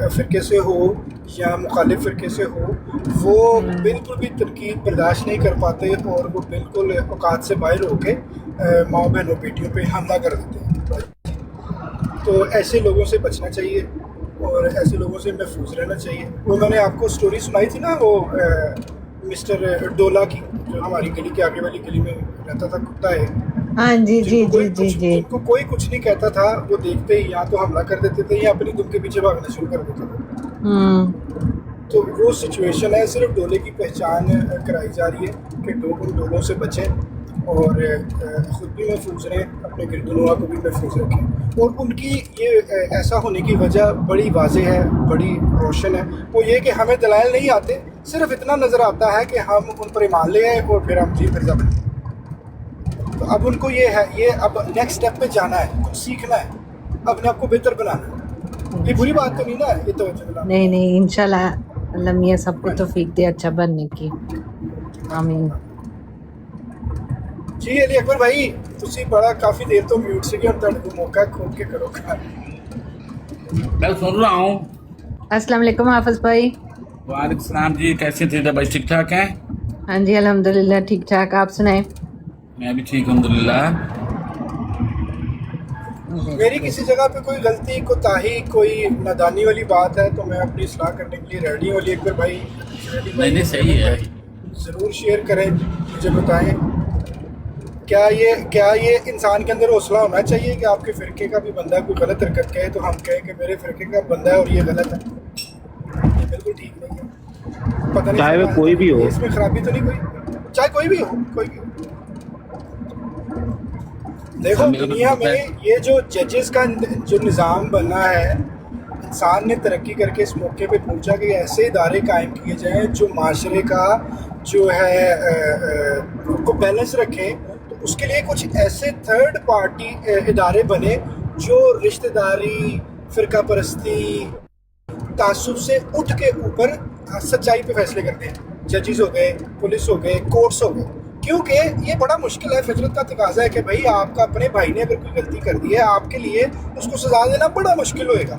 S2: फ़िरके से हो या मुखालिफ फ़िरके से हो, वो बिल्कुल भी तनकीद बर्दाश्त नहीं कर पाते और वो बिल्कुल औकात से बाहर होके माँ बहनों बेटियों पे हमला कर देते हैं। तो ऐसे लोगों से बचना चाहिए और ऐसे लोगों से महफूज रहना चाहिए। वो मैंने आपको स्टोरी सुनाई थी ना, वो मिस्टर डोला की, जो हमारी गली के आगे वाली गली में रहता था, कुत्ता है,
S15: हाँ जी जी जी जी जी
S2: जिनको कोई कुछ नहीं कहता था, वो देखते ही या तो हमला कर देते थे या अपनी दुम के पीछे भागना शुरू कर देते थे। तो वो सिचुएशन है। सिर्फ डोले की पहचान कराई जा रही है कि लोग उन डोलों से बचें और ख़ुद भी महफूज रहें, अपने गिरदनुआ को भी महफूज रखें। और उनकी ये ऐसा होने की वजह बड़ी वाज़ेह है, बड़ी रोशन है। वो ये कि हमें दलाइल नहीं आते, सिर्फ इतना नज़र आता है कि हम उन पर ईमान ले आए और फिर हम जी फिर बने। तो अब उनको ये है, ये अब नेक्स्ट स्टेप पे जाना है, कुछ सीखना है, अपने आप को बेहतर बनाना है। ये बुरी बात तो नहीं ना, ये तो
S15: नहीं नहीं, इंशाल्लाह अल्लाह मियां सबको तौफीक दे अच्छा बनने की, आमीन।
S2: जी अली अकबर भाई, तुसी बड़ा काफी देर तो म्यूट से और तड़ को मौका खोल के करो।
S1: मैं सुन रहा हूँ।
S15: अस्सलाम वालेकुम हाफिज भाई।
S1: वालेकुम सलाम जी, कैसे थे भाई? ठीक ठाक हैं?
S15: हाँ जी अल्हम्दुलिल्लाह ठीक ठाक, आप सुनाए?
S1: मैं भी ठीक अल्हम्दुलिल्लाह।
S2: मेरी किसी जगह पे कोई गलती, कोताही, कोई नादानी वाली बात है तो मैं अपनी इस्लाह करने के लिए रेडी हूँ। अली अकबर भाई
S1: नहीं सही है,
S2: ज़रूर शेयर करें, मुझे बताएं क्या ये इंसान के अंदर हौसला होना चाहिए कि आपके फ़िरके का भी बंदा कोई गलत हरकत कहे तो हम कहें कि मेरे फ़िरके का बंदा है और ये गलत है? ये बिल्कुल ठीक नहीं है। पता नहीं
S17: चाहे वो कोई भी हो,
S2: इसमें खराबी तो नहीं कोई, चाहे कोई भी हो, कोई भी हो। देखो दुनिया में ये जो जजेस का जो निज़ाम बना है, इंसान ने तरक्की करके इस मौके पे पहुंचा कि ऐसे इदारे कायम किए जाएं जो माशरे का जो है को बैलेंस रखें। तो उसके लिए कुछ ऐसे थर्ड पार्टी इदारे बने जो रिश्तेदारी, फ़िरका परस्ती, तासुब से उठ के ऊपर सच्चाई पे फैसले करते हैं। जजेस हो गए, पुलिस हो गए, कोर्ट्स हो गए। क्योंकि ये बड़ा मुश्किल है, फितरत का तकाजा है कि भाई आपका अपने भाई ने अगर कोई गलती कर दी है, आपके लिए उसको सजा देना बड़ा मुश्किल होएगा।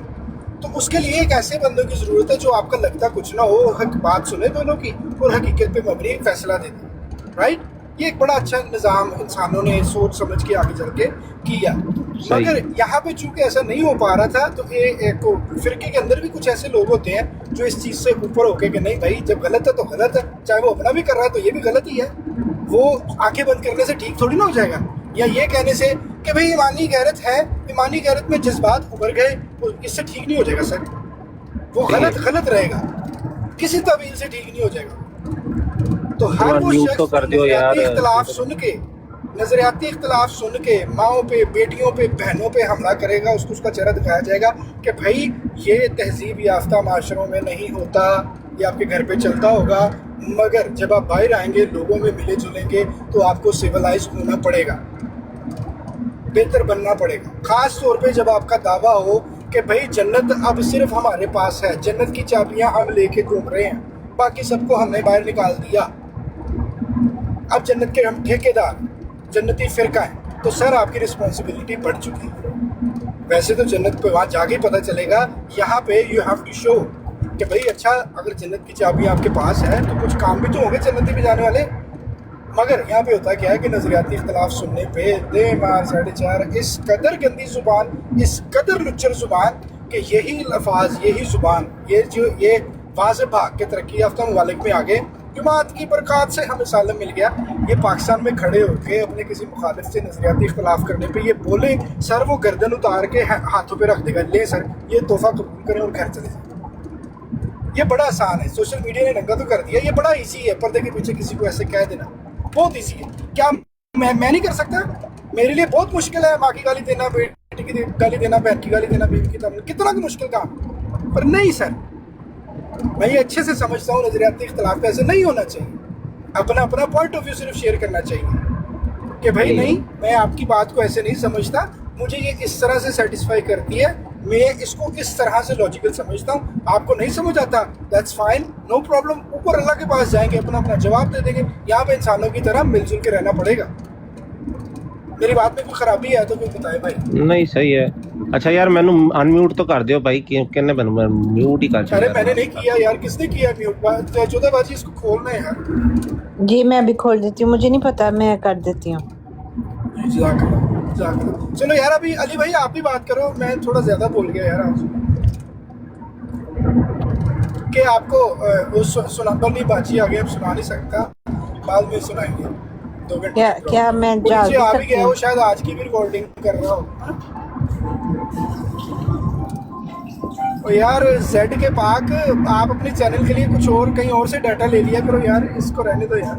S2: तो उसके लिए एक ऐसे बंदों की ज़रूरत है जो आपका लगता कुछ ना हो, हक बात सुने दोनों की और हकीकत पे मबनी एक फैसला दे दे। राइट, ये एक बड़ा अच्छा निज़ाम इंसानों ने सोच समझ के आगे चल के किया। मगर यहाँ पे चूंकि ऐसा नहीं हो पा रहा था तो एक फिरके के अंदर भी कुछ ऐसे लोग होते हैं जो इस चीज़ से ऊपर होके कि नहीं भाई जब गलत है तो गलत है, चाहे वो अपना भी कर रहा है तो ये भी गलत ही है। वो आंखें बंद करने से ठीक थोड़ी ना हो जाएगा, या ये कहने से कि भाई ईमानी गैरत है, ईमानी गैरत में जज्बात उभर गए, इससे ठीक नहीं हो जाएगा सर। वो गलत रहेगा, किसी तवील से ठीक नहीं हो जाएगा। तो हर वो शख्स नजरियाती इख्तलाफ सुन के माओं पे, बेटियों पे, बहनों पे हमला करेगा, उसको उसका चेहरा दिखाया जाएगा कि भाई ये तहजीब याफ्ता माशरों में नहीं होता, ये आपके घर पे चलता होगा, मगर जब आप बाहर आएंगे, लोगों में मिले जुलेंगे तो आपको सिविलाइज होना पड़ेगा, बेहतर बनना पड़ेगा। ख़ास तौर पे जब आपका दावा हो कि भाई जन्नत अब सिर्फ हमारे पास है, जन्नत की चाबियां हम लेके घूम रहे हैं, बाकी सबको हमने बाहर निकाल दिया, अब जन्नत के हम ठेकेदार, जन्नती फ़िरका है, तो सर आपकी रिस्पॉन्सिबिलिटी बढ़ चुकी है। वैसे तो जन्नत पे वहाँ जाके पता चलेगा, यहाँ पे यू हैव टू शो कि भाई अच्छा अगर जन्नत की चाबी आपके पास है तो कुछ काम भी तो होंगे जन्नती में जाने वाले। मगर यहाँ पे होता क्या है कि नजरियाती इख्तलाफ सुनने पे दे मार 4.5 इस कदर गंदी ज़ुबान, इस कदर लुच्चर ज़ुबान कि यही लफाज, यही ज़ुबान, ये वाज़े भाग के तरक्की याफ्ता ममालिक में आगे जुमात की बरक़ात से हमें सालम मिल गया। ये पाकिस्तान में खड़े होकर अपने किसी मुखालिफ से नजरियाती इख्तलाफ करने पे ये बोले सर, वो गर्दन उतार के हाथों पे रख देगा, ले सर ये तोहफा कबूल करें और घर चले जाए। ये बड़ा आसान है, सोशल मीडिया ने नंगा तो कर दिया, ये बड़ा ईजी है। पर्दे के पीछे किसी को ऐसे कह देना बहुत ईजी है। क्या मैं नहीं कर सकता? मेरे लिए बहुत मुश्किल है माँ की गाली देना, बेटी की गाली देना, बहन की गाली देना, बीवी की गाली, कितना मुश्किल काम। पर नहीं सर, मैं ये अच्छे से समझता हूँ नजरियाती इख्तलाफ ऐसे नहीं होना चाहिए। अपना पॉइंट ऑफ व्यू सिर्फ शेयर करना चाहिए कि भाई नहीं, मैं आपकी बात को ऐसे नहीं समझता, मुझे ये इस तरह से सेटिस्फाई करती है, मैं इसको इस तरह से लॉजिकल समझता हूँ, आपको नहीं समझ आता, दैट्स फाइन, नो प्रॉब्लम। ऊपर अल्लाह के पास जाएंगे, अपना जवाब दे देंगे। यहाँ पे इंसानों की तरह मिलजुल के रहना पड़ेगा। मेरी बात में कोई खराबी है तो कोई बताए भाई।
S17: नहीं सही है। अच्छा यार मैंने अनम्यूट तो कर दियो भाई, किसने म्यूट ही कर।
S2: अरे मैंने नहीं किया यार, किसने किया म्यूट? जोधाबाजी इसको खोलना है यार।
S15: जी मैं अभी खोल देती हूँ, मुझे नहीं पता, मैं कर देती हूँ।
S2: चलो यार अभी अली भाई आप भी बात करो, मैं थोड़ा ज्यादा बोल गया यार आज कि आपको वो सुना बल्ली बाजी आ गई, अब सुना नहीं सकता, बाद में सुनाएंगे। 2 घंटे
S15: क्या मैं जा
S2: नीचे आ भी
S15: सकती
S2: गया,
S15: हूँ?
S2: वो शायद आज की भी रिकॉर्डिंग कर रहा हो। और यार जेड के पाक, आप अपने चैनल के लिए कुछ और कहीं और से डाटा ले लिया करो यार, इसको रहने दो यार।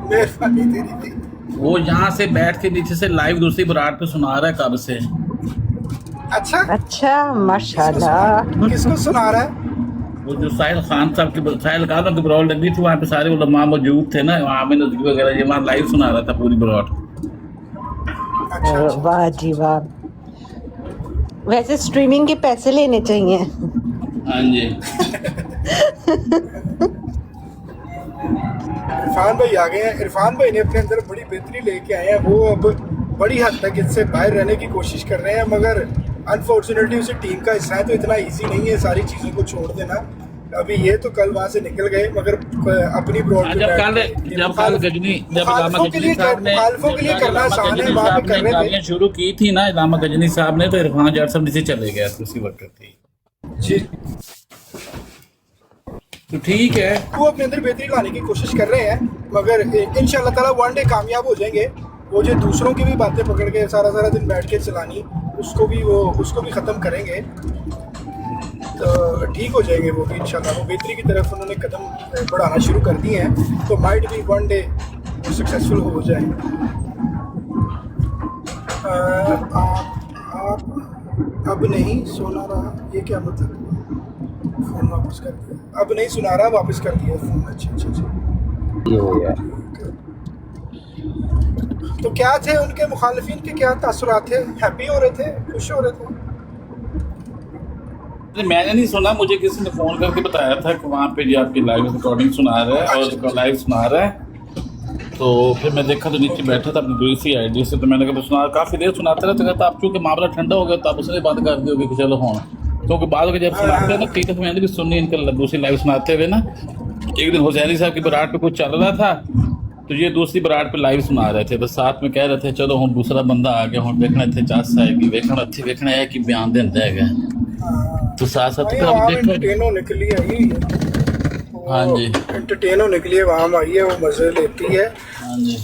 S2: मेहरबानी तेरी थी।
S1: वो यहाँ से बैठ के नीचे से लाइव दूसरी बरात पे सुना रहा है कब से।
S15: अच्छा माशाल्लाह।
S2: किसको सुना रहा है?
S1: वो जो साहिल खान साहब की साहिल खान की बरौल लगी थी, वहाँ पे सारे उलमा मौजूद थे ना, वहाँ में नजदीक वगैरह, ये वहाँ लाइव सुना रहा था पूरी बरौल।
S15: वाह जी वाह। वैसे स्ट्रीमिंग के पैसे लेने चाहिए।
S1: हाँ जी।
S2: इरफान भाई आ गए हैं। इरफान भाई ने अपने अंदर बड़ी बेहतरी लेके आए हैं। वो अब बड़ी हद तक इससे बाहर रहने की कोशिश कर रहे हैं, मगर अनफॉर्चुनेटली उसे टीम का हिस्सा है तो इतना इजी नहीं है सारी चीज़ों को छोड़ देना। अभी ये तो कल वहाँ से निकल गए, मगर अपनी ब्रॉड
S1: जब कल गजनी जब इलामा गजनी साहब ने गालियाँ शुरू की थी ना इलामा गजनी साहब ने, तो इरफान जाट साहब नीचे चले गए उसी वक्त थी
S2: जी।
S1: तो ठीक है,
S2: वो अपने अंदर बेहतरी लाने की कोशिश कर रहे हैं, मगर इंशाल्लाह ताला वन डे कामयाब हो जाएंगे। वो जो दूसरों की भी बातें पकड़ के सारा दिन बैठ के चलानी, उसको भी ख़त्म करेंगे तो ठीक हो जाएंगे वो भी इंशाल्लाह। वो बेहतरी की तरफ उन्होंने कदम बढ़ाना शुरू कर दिए हैं, तो माइट भी वन डे सक्सेसफुल हो जाए। आप अब नहीं सुना रहा, ये क्या मतलब? फोन वापस कर दिया, अब नहीं सुना रहा, वापस कर दिया फोन। अच्छा। तो क्या थे उनके मुखालिफिन के, क्या तासुरात थे? हैप्पी हो रहे थे, खुश हो रहे थे?
S1: मैंने नहीं सुना, मुझे किसी ने फ़ोन करके बताया था कि वहाँ पे जो आपकी लाइव रिकॉर्डिंग सुना रहा है और लाइव सुना रहा है। तो फिर मैं देखा तो नीचे बैठा था अपनी दूसरी आईडी से, तो मैंने कहा सुना, काफ़ी देर सुनाते रहे। तो कहता आप चूँकि मामला ठंडा हो गया तो आप उसने बंद कर दोगे कि चलो होना, क्योंकि बाद में जब सुनाते हैं ना, कई दफ़ा मैंने भी सुनी इनका दूसरी लाइव सुनाते हुए ना। एक दिन हुसैनी साहब की बरात पे कुछ चल रहा था, तो ये दूसरी बरात पे लाइव सुना रहे थे, तो साथ में कह रहे थे चलो हम दूसरा बंदा आ गया, हम देखना थे चार साहब की वेखना है कि बयान देता है, तो साथ साथ
S2: एंटरटेन होने के लिए आई है।
S1: हाँ जी,
S2: एंटरटेन होने के लिए वहाँ आई है, वो मजे लेती है।
S1: हाँ जी।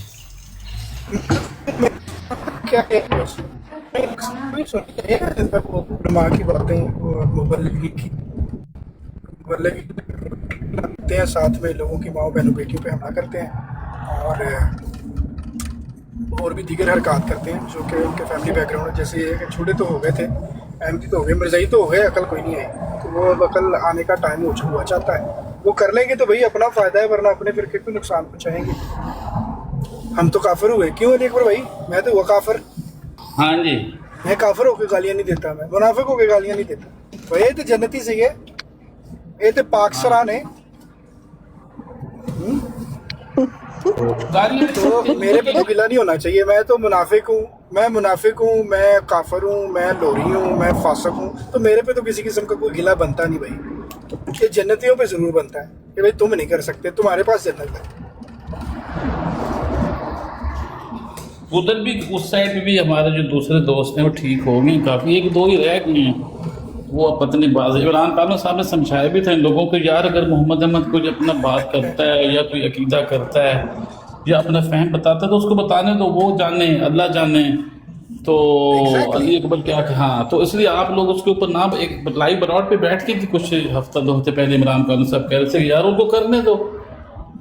S2: क्या है माँ की बातें करते हैं, साथ में लोगों की माँ बहनों बेटियों पे हमला करते हैं और भी दीगर हरकत करते हैं जो कि उनके फैमिली बैकग्राउंड, जैसे ये कि छोटे तो हो गए थे, अहमदी तो हो गए, मिर्ज़ाई तो हो गए, अकल कोई नहीं आई, तो वो अब अकल आने का टाइम हुआ चाहता है। वो कर लेंगे तो भाई अपना फ़ायदा है, वरना अपने फिरके को नुकसान पहुँचाएंगे। हम तो काफिर हुए, क्यों अली अकबर भाई? मैं तो हुआ काफिर।
S1: हाँ जी,
S2: मैं काफिर होकर गालियाँ नहीं देता, मैं मुनाफिक होकर गालियाँ नहीं देता भाई। ये तो जन्नती से है, ये तो पाक सरान है। तो मेरे पे तो गिला नहीं होना चाहिए। मैं तो मुनाफिक हूँ, मैं काफिर हूँ, मैं लोरी हूँ, मैं फासिक हूँ, तो मेरे पे तो किसी किस्म का कोई गिला बनता नहीं भाई। ये जन्नतियों पे जरूर बनता है कि भाई तुम नहीं कर सकते, तुम्हारे पास जन्नत है।
S1: उधर भी उस साइड पे भी हमारे जो दूसरे दोस्त हैं वो ठीक हो गए, काफ़ी एक दो ही रह गए हैं। वो पत्नी बाज इमरान खान साहब ने समझाया भी था इन लोगों को, यार अगर मोहम्मद अहमद कुछ अपना बात करता है या कोई अकीदा करता है या अपना फहम बताता है तो उसको बताने दो, वो जाने, अल्लाह जाने। तो अली अकबर क्या कहा, हाँ, तो इसलिए आप लोग उसके ऊपर ना एक लाइव बरौट पे बैठ के कुछ हफ्ता दो हफ्ते पहले इमरान खान साहब कह रहे थे यार उनको करने दो,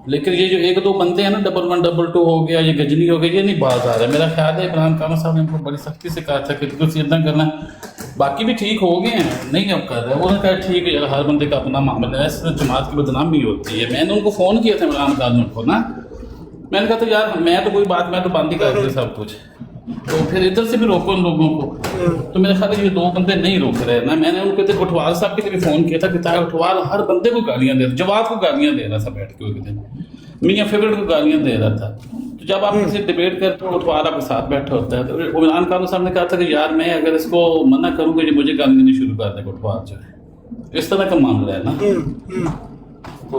S1: लेकिन ये जो एक दो बंदे हैं ना, 1-1 2 हो गया, ये गजनी हो गया, ये नहीं बाज आ रहा है। मेरा ख्याल है इमरान खान साहब ने उनको बड़ी सख्ती से कहा था कि कुछ इतना करना। बाकी भी ठीक हो गए हैं, नहीं अब कर रहे हैं। उन्होंने कहा ठीक है, हर बंदे का अपना मामला है, इसमें जमात की बदनामी होती है। मैंने उनको फ़ोन किया था इमरान खान को ना, मैंने कहा था यार मैं तो कोई बात, मैं तो बंद ही कर दिया सब कुछ, तो फिर इधर से भी रोको उन लोगों को। तो मेरे ख्याल है ये दो बंदे नहीं रोक रहे ना। मैंने उनके थे उठवाल साहब के लिए भी फ़ोन किया था कि ताकि उठवाल हर बंदे को गालियाँ दे, जवाब को गालियाँ दे रहा था बैठ के, एक दिन मियाँ फेवरेट को गालियाँ दे रहा था। तो जब आप किसी डिबेट करते हो उठवाल आपके साथ बैठा होता है, तो इमरान खान साहब ने कहा था कि यार मैं अगर इसको मना करूँगा ये मुझे गालियाँ देनी शुरू कर देगा उठवाल जो है, इस तरह का मामला है ना। तो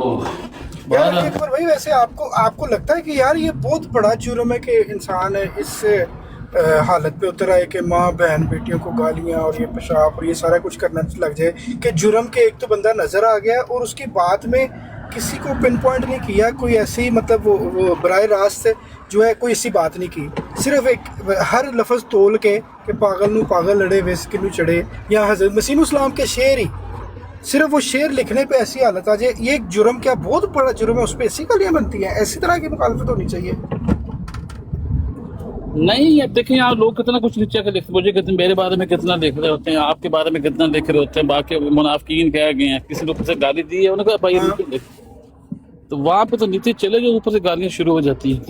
S2: यार एक बार भाई वैसे आपको लगता है कि यार ये बहुत बड़ा जुर्म है कि इंसान इस हालत पे उतर आए कि माँ बहन बेटियों को गालियाँ और ये पेशाब और ये सारा कुछ करना लग जाए कि जुर्म के एक तो बंदा नजर आ गया और उसकी बात में किसी को पिन पॉइंट नहीं किया, कोई ऐसी मतलब वो बराह रास्त जो है कोई ऐसी बात नहीं की, सिर्फ एक हर लफ्ज़ तोल के कि पागल नू पागल लड़े वेस किनू चढ़े, या हज़रत मसीह इस्लाम के शेर ही, सिर्फ वो शेर लिखने पे ऐसी हालत आ जाए, ये एक जुर्म क्या बहुत बड़ा जुर्म है, उस पर ऐसी गालियाँ बनती हैं। ऐसी तरह की मुखालफत होनी चाहिए।
S1: नहीं, अब देखिए यहाँ लोग कितना कुछ नीचे के लिखते, मुझे कितने मेरे बारे में कितना लिख रहे होते हैं, आपके बारे में कितना लिख रहे होते हैं, बाकी मुनाफिकीन कह गए हैं, किसी ने ऊपर से गाली दी है, उन्होंने कहा भाई नीचे लिख, तो वहाँ पे तो नीचे चले गए, ऊपर से गालियाँ शुरू हो जाती हैं।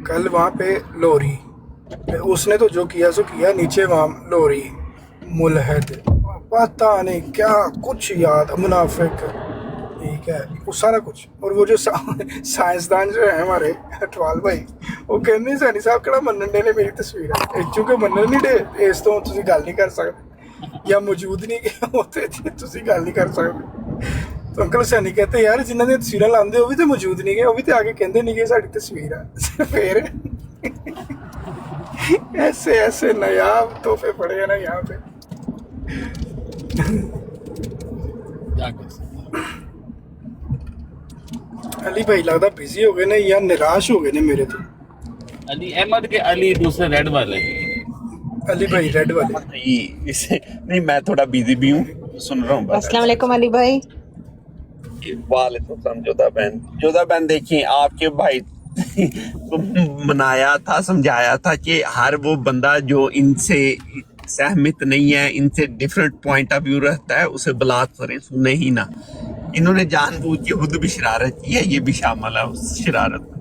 S2: कल वहाँ पे लोरी, उसने तो जो किया सो किया, नीचे वहाँ लोरी मुलहद पता नहीं क्या कुछ याद, मुनाफिक, ठीक है वो सारा कुछ। और वो जो साइंसदान जो है हमारे अटवाल भाई, वो कहने सैनी साहब कड़ा मनन डे ने मेरी तस्वीर है, चूंकि मनन नहीं डे इस तो तुसी गल नहीं कर सकते, या मौजूद नहीं होते तुसी गल नहीं कर सकते। तो अंकल सैनी कहते यार जिन्होंने दी तस्वीर लाते वो भी तो मौजूद नहीं गए, वो भी तो आके कहते नहीं गए साड़ी तस्वीर है। फिर ऐसे ऐसे नायाब तोहफे पड़े हैं ना यहाँ पे। अली भाई लगता बिजी हो गए ने या निराश हो गए ने मेरे तो।
S1: अली अहमद के अली दूसरे रेड वाले,
S2: अली भाई रेड वाले
S3: इसे नहीं, मैं थोड़ा बिजी भी हूँ, सुन रहा हूँ।
S15: अस्सलाम वालेकुम अली भाई।
S3: वालेकुम सलाम जोधा बहन, देखिए आपके भाई को मनाया था, समझाया था कि हर वो बंदा जो इनसे सहमत नहीं है, इनसे डिफरेंट पॉइंट ऑफ व्यू रहता है, उसे ब्लॉक करें, सुने ही ना। इन्होंने जानबूझ के खुद भी शरारत की है, ये भी शामिल है उस शरारत में।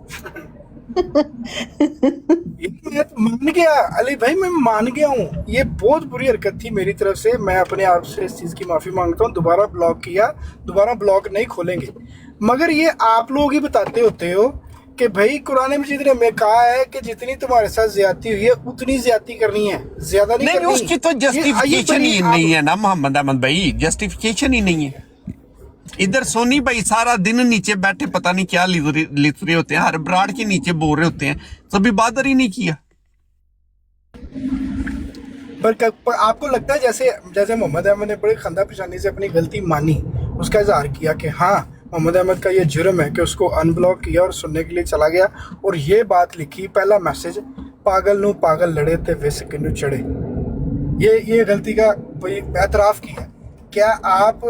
S2: मैं मान गया अली भाई, मैं मान गया हूँ, ये बहुत बुरी हरकत थी मेरी तरफ से, मैं अपने आप से इस चीज़ की माफ़ी मांगता हूँ। दोबारा ब्लॉक किया, दोबारा ब्लॉक नहीं खोलेंगे। मगर ये आप लोग ही बताते होते हो कि भाई कुरान मजीद ने हमें कहा है कि जितनी तुम्हारे साथ ज्यादती हुई है उतनी ज्यादती करनी है, ज्यादा नहीं करनी।
S3: उसकी तो जस्टिफिकेशन ही नहीं है ना मोहम्मद अहमद भाई, जस्टिफिकेशन ही नहीं है। इधर सोनी भाई सारा दिन नीचे बैठे पता नहीं क्या लिख रहे होते हैं, हर ब्राड के नीचे बोल रहे होते हैं, कभी बादर ही नहीं किया।
S2: पर आपको लगता है जैसे मोहम्मद अहमद ने बड़े खंदा पेशानी से अपनी गलती मानी, उसका इजहार किया कि हाँ मोहम्मद अहमद का ये जुर्म है कि उसको अनब्लॉक किया और सुनने के लिए चला गया और ये बात लिखी, पहला मैसेज पागल नू पागल लड़े थे विस किन्नू चढ़े, ये गलती का भाई एतराफ़ की है। क्या आप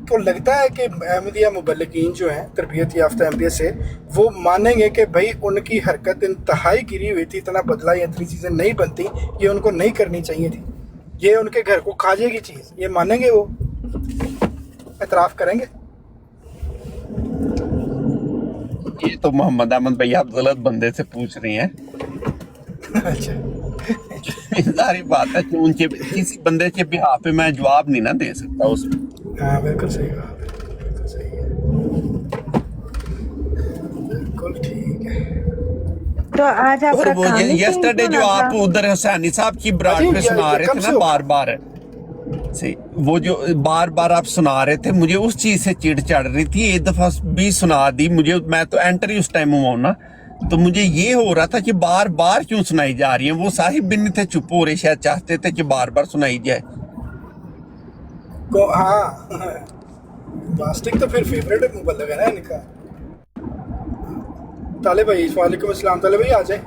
S2: को लगता है कि अहमदिया मुबल्लिगीन जो हैं तरबियत याफ्ता अहमदिया से, वो मानेंगे कि भाई उनकी हरकत इंतहाई गिरी हुई थी, इतना बदला, ये इतनी चीज़ें नहीं बनती, ये उनको नहीं करनी चाहिए थी, ये उनके घर को खा जाएगी चीज़, ये मानेंगे, वो एतराफ़ करेंगे?
S3: ये तो मोहम्मद अहमद भाई आप गलत बंदे से पूछ रही हैं।
S2: अच्छा
S3: सारी बात है कि उनके किसी बंदे के बिहाफ पे मैं जवाब नहीं ना दे सकता उसमें।
S2: हाँ बिल्कुल सही कहा, बिल्कुल सही है, बिल्कुल ठीक है।
S15: तो आज आपका काम ही
S3: यस्टरडे जो आप उधर हुसैनी साहब की ब्राड पे सुना रहे थे ना बार बार से, वो जो बार बार आप सुना रहे थे, मुझे उस चीज से चिढ़ चढ़ रही थी। एक दफा भी सुना दी मुझे, मैं तो एंटर ही उस टाइम हुआ ना, तो मुझे ये हो रहा था कि बार बार क्यों सुनाई जा रही है। वो साहिब भी नहीं थे चुप हो रहे, शायद चाहते थे कि बार बार सुनाई जाए।
S2: हाँ प्लास्टिक तो फिर फेवरेट मुबल्लिग है ना इनका। ताले भाई वालेकुम अस्सलाम, ताले भाई आ जाए।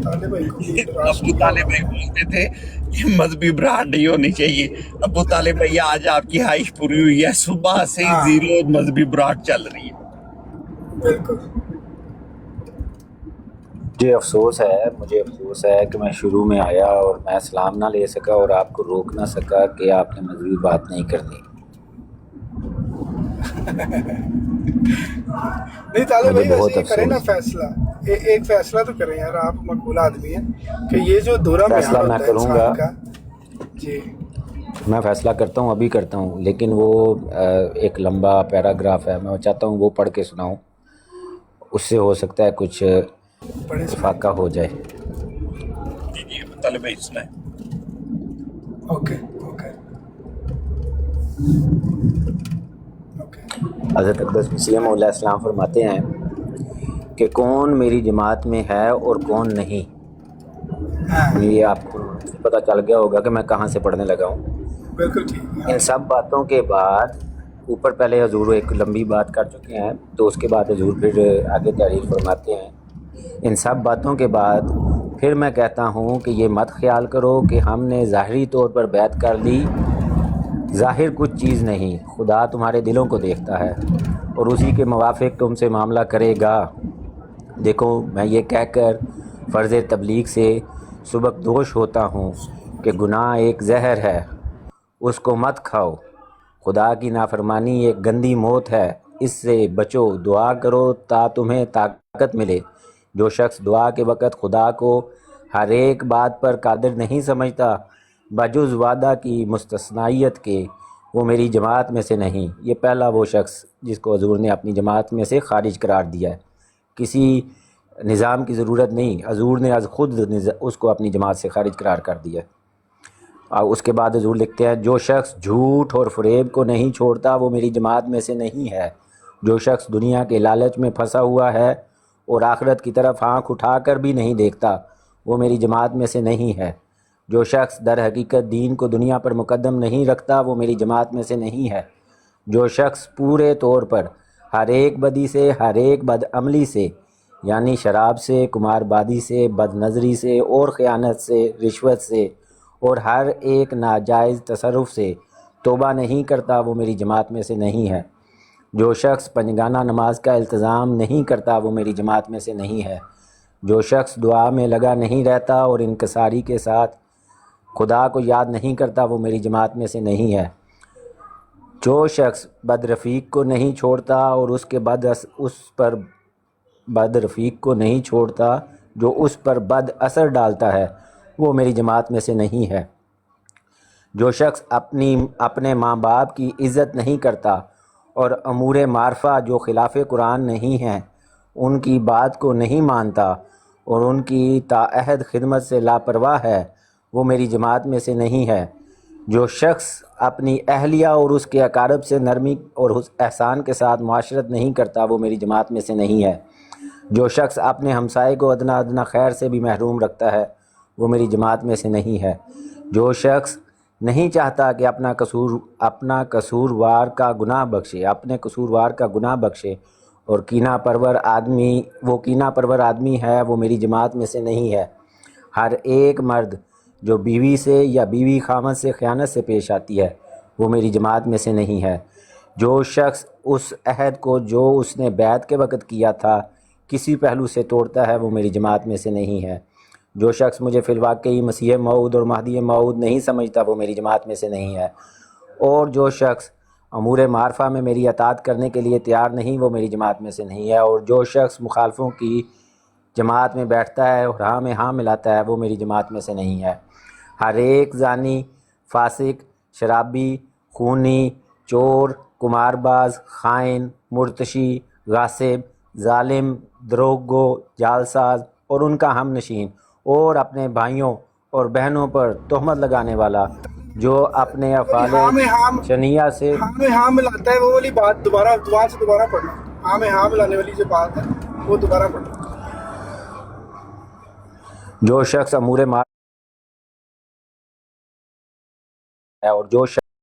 S2: ताले भाई
S3: अबू ताले भाई बोलते थे कि मजहबी ब्रांड नहीं होनी चाहिए। अबू ताले भाई आज आपकी हाइश पूरी हुई है, सुबह से ही 0 मजहबी ब्रांड चल रही है।
S2: बिल्कुल।
S18: मुझे अफसोस है कि मैं शुरू में आया और मैं सलाम ना ले सका और आपको रोक ना सका कि आपने मजहबी बात नहीं करनी।
S2: नहीं ताले भाई वैसे करें ना फैसला, एक फैसला तो करें यार, आप मकबूल आदमी हैं कि ये जो दौरा
S18: फैसला मैं करूँगा
S2: जी,
S18: मैं फैसला करता हूँ, अभी करता हूँ, लेकिन वो एक लंबा पैराग्राफ है, मैं चाहता हूँ वो पढ़ के सुनाऊँ, उससे हो सकता है कुछ फाका हो जाए।
S3: ताले भाई सुनाए।
S2: ओके।
S18: हज़रत अक़दस मसीह मौला इस्लाम फरमाते हैं कि कौन मेरी जमात में है और कौन नहीं। ये आपको पता चल गया होगा कि मैं कहाँ से पढ़ने लगा हूँ।
S2: बिल्कुल ठीक।
S18: इन सब बातों के बाद ऊपर पहले हजूर एक लंबी बात कर चुके हैं, तो उसके बाद हजूर फिर आगे तहरीर फरमाते हैं। इन सब बातों के बाद फिर मैं कहता हूँ कि ये मत ख्याल करो कि हमने ज़ाहरी तौर पर बैत कर ली। ज़ाहिर कुछ चीज़ नहीं, खुदा तुम्हारे दिलों को देखता है और उसी के मुवाफिक तुमसे मामला करेगा। देखो, मैं ये कहकर फ़र्ज़ तबलीग से सुबकदोश होता हूँ कि गुनाह एक जहर है, उसको मत खाओ। खुदा की नाफरमानी एक गंदी मौत है, इससे बचो। दुआ करो ता तुम्हें ताकत मिले। जो शख्स दुआ के वक़्त खुदा को हर एक बात पर कादिर नहीं समझता बजुज़ वादा की मुस्तस्नाइयत के, वो मेरी जमात में से नहीं। ये पहला वो शख्स जिसको हजूर ने अपनी जमात में से खारिज करार दिया है। किसी निज़ाम की ज़रूरत नहीं, हजूर ने आज ख़ुद उसको अपनी जमात से खारिज करार कर दिया है। और उसके बाद हजूर लिखते हैं, जो शख्स झूठ और फरेब को नहीं छोड़ता वो मेरी जमात में से नहीं है। जो शख्स दुनिया के लालच में फंसा हुआ है और आखिरत की तरफ आँख उठाकर भी नहीं देखता वो मेरी जमात में से नहीं है। जो शख्स दर हकीकत दीन को दुनिया पर मुकद्दम नहीं रखता वो मेरी जमात में से नहीं है। जो शख्स पूरे तौर पर हर एक बदी से, हर एक बदअमली से, यानी शराब से, कुमारबादी से, बदनज़री से और ख़यानत से, रिश्वत से और हर एक नाजायज़ तसर्रुफ़ से तौबा नहीं करता वो मेरी जमात में से नहीं है। जो शख्स पंजगाना नमाज का इल्तिज़ाम नहीं करता वो मेरी जमात में से नहीं है। जो शख्स दुआ में लगा नहीं रहता और इनकसारी के साथ खुदा को याद नहीं करता वो मेरी जमात में से नहीं है। जो शख्स बदरफ़ीक को नहीं छोड़ता और उसके बदरफ़ीक को नहीं छोड़ता जो उस पर बद असर डालता है वो मेरी जमात में से नहीं है। जो शख्स अपने माँ बाप की इज़्ज़त नहीं करता और अमूर मारफा जो खिलाफ़ कुरान नहीं हैं उनकी बात को नहीं मानता और उनकी ताअहद खिदमत से लापरवाह है वो मेरी जमात में से नहीं है। जो शख्स अपनी अहलिया और उसके अकारब से नरमी और एहसान के साथ मुआशरत नहीं करता वो मेरी जमात में से नहीं है। जो शख्स अपने हमसाए को अदना अदना खैर से भी महरूम रखता है वो मेरी जमात में से नहीं है। जो शख्स नहीं चाहता कि अपना कसूरवार का गुनाह बख्शे और कीना परवर आदमी है वो मेरी जमात में से नहीं है। हर एक मर्द जो बीवी से या बीवी खामद से ख़यानत से पेश आती है वो मेरी जमात में से नहीं है। जो शख्स उस अहद को जो उसने बैत के वक़्त किया था किसी पहलू से तोड़ता है वो मेरी जमात में से नहीं है। जो शख्स मुझे फ़िलवाक़ई मसीह मऊद और महदी मऊद नहीं समझता वो मेरी जमात में से नहीं है। और जो शख्स अमूर मारफा में मेरी अताअत करने के लिए तैयार नहीं वो मेरी जमात में से नहीं है। और जो शख्स मुखालफों की जमात में बैठता है और हाँ में हाँ मिलाता है वो मेरी जमात में से नहीं है। हर एक ज़ानी, फासिक, शराबी, खूनी, चोर, कुमारबाज, खाइन, मुर्तशी, गासिब, जालिम, दरोगो, जालसाज और उनका हम नशीन और अपने भाइयों और बहनों पर तोहमत लगाने वाला जो अपने अफ़ाले शनिया से
S2: हाँ मिलाता है, वो वाली बात दोबारा पढ़ना। हाँ में हाँ मिलाने वाली जो बात है वो दोबारा पढ़ना।
S18: जो शख्स अमूर मार और जो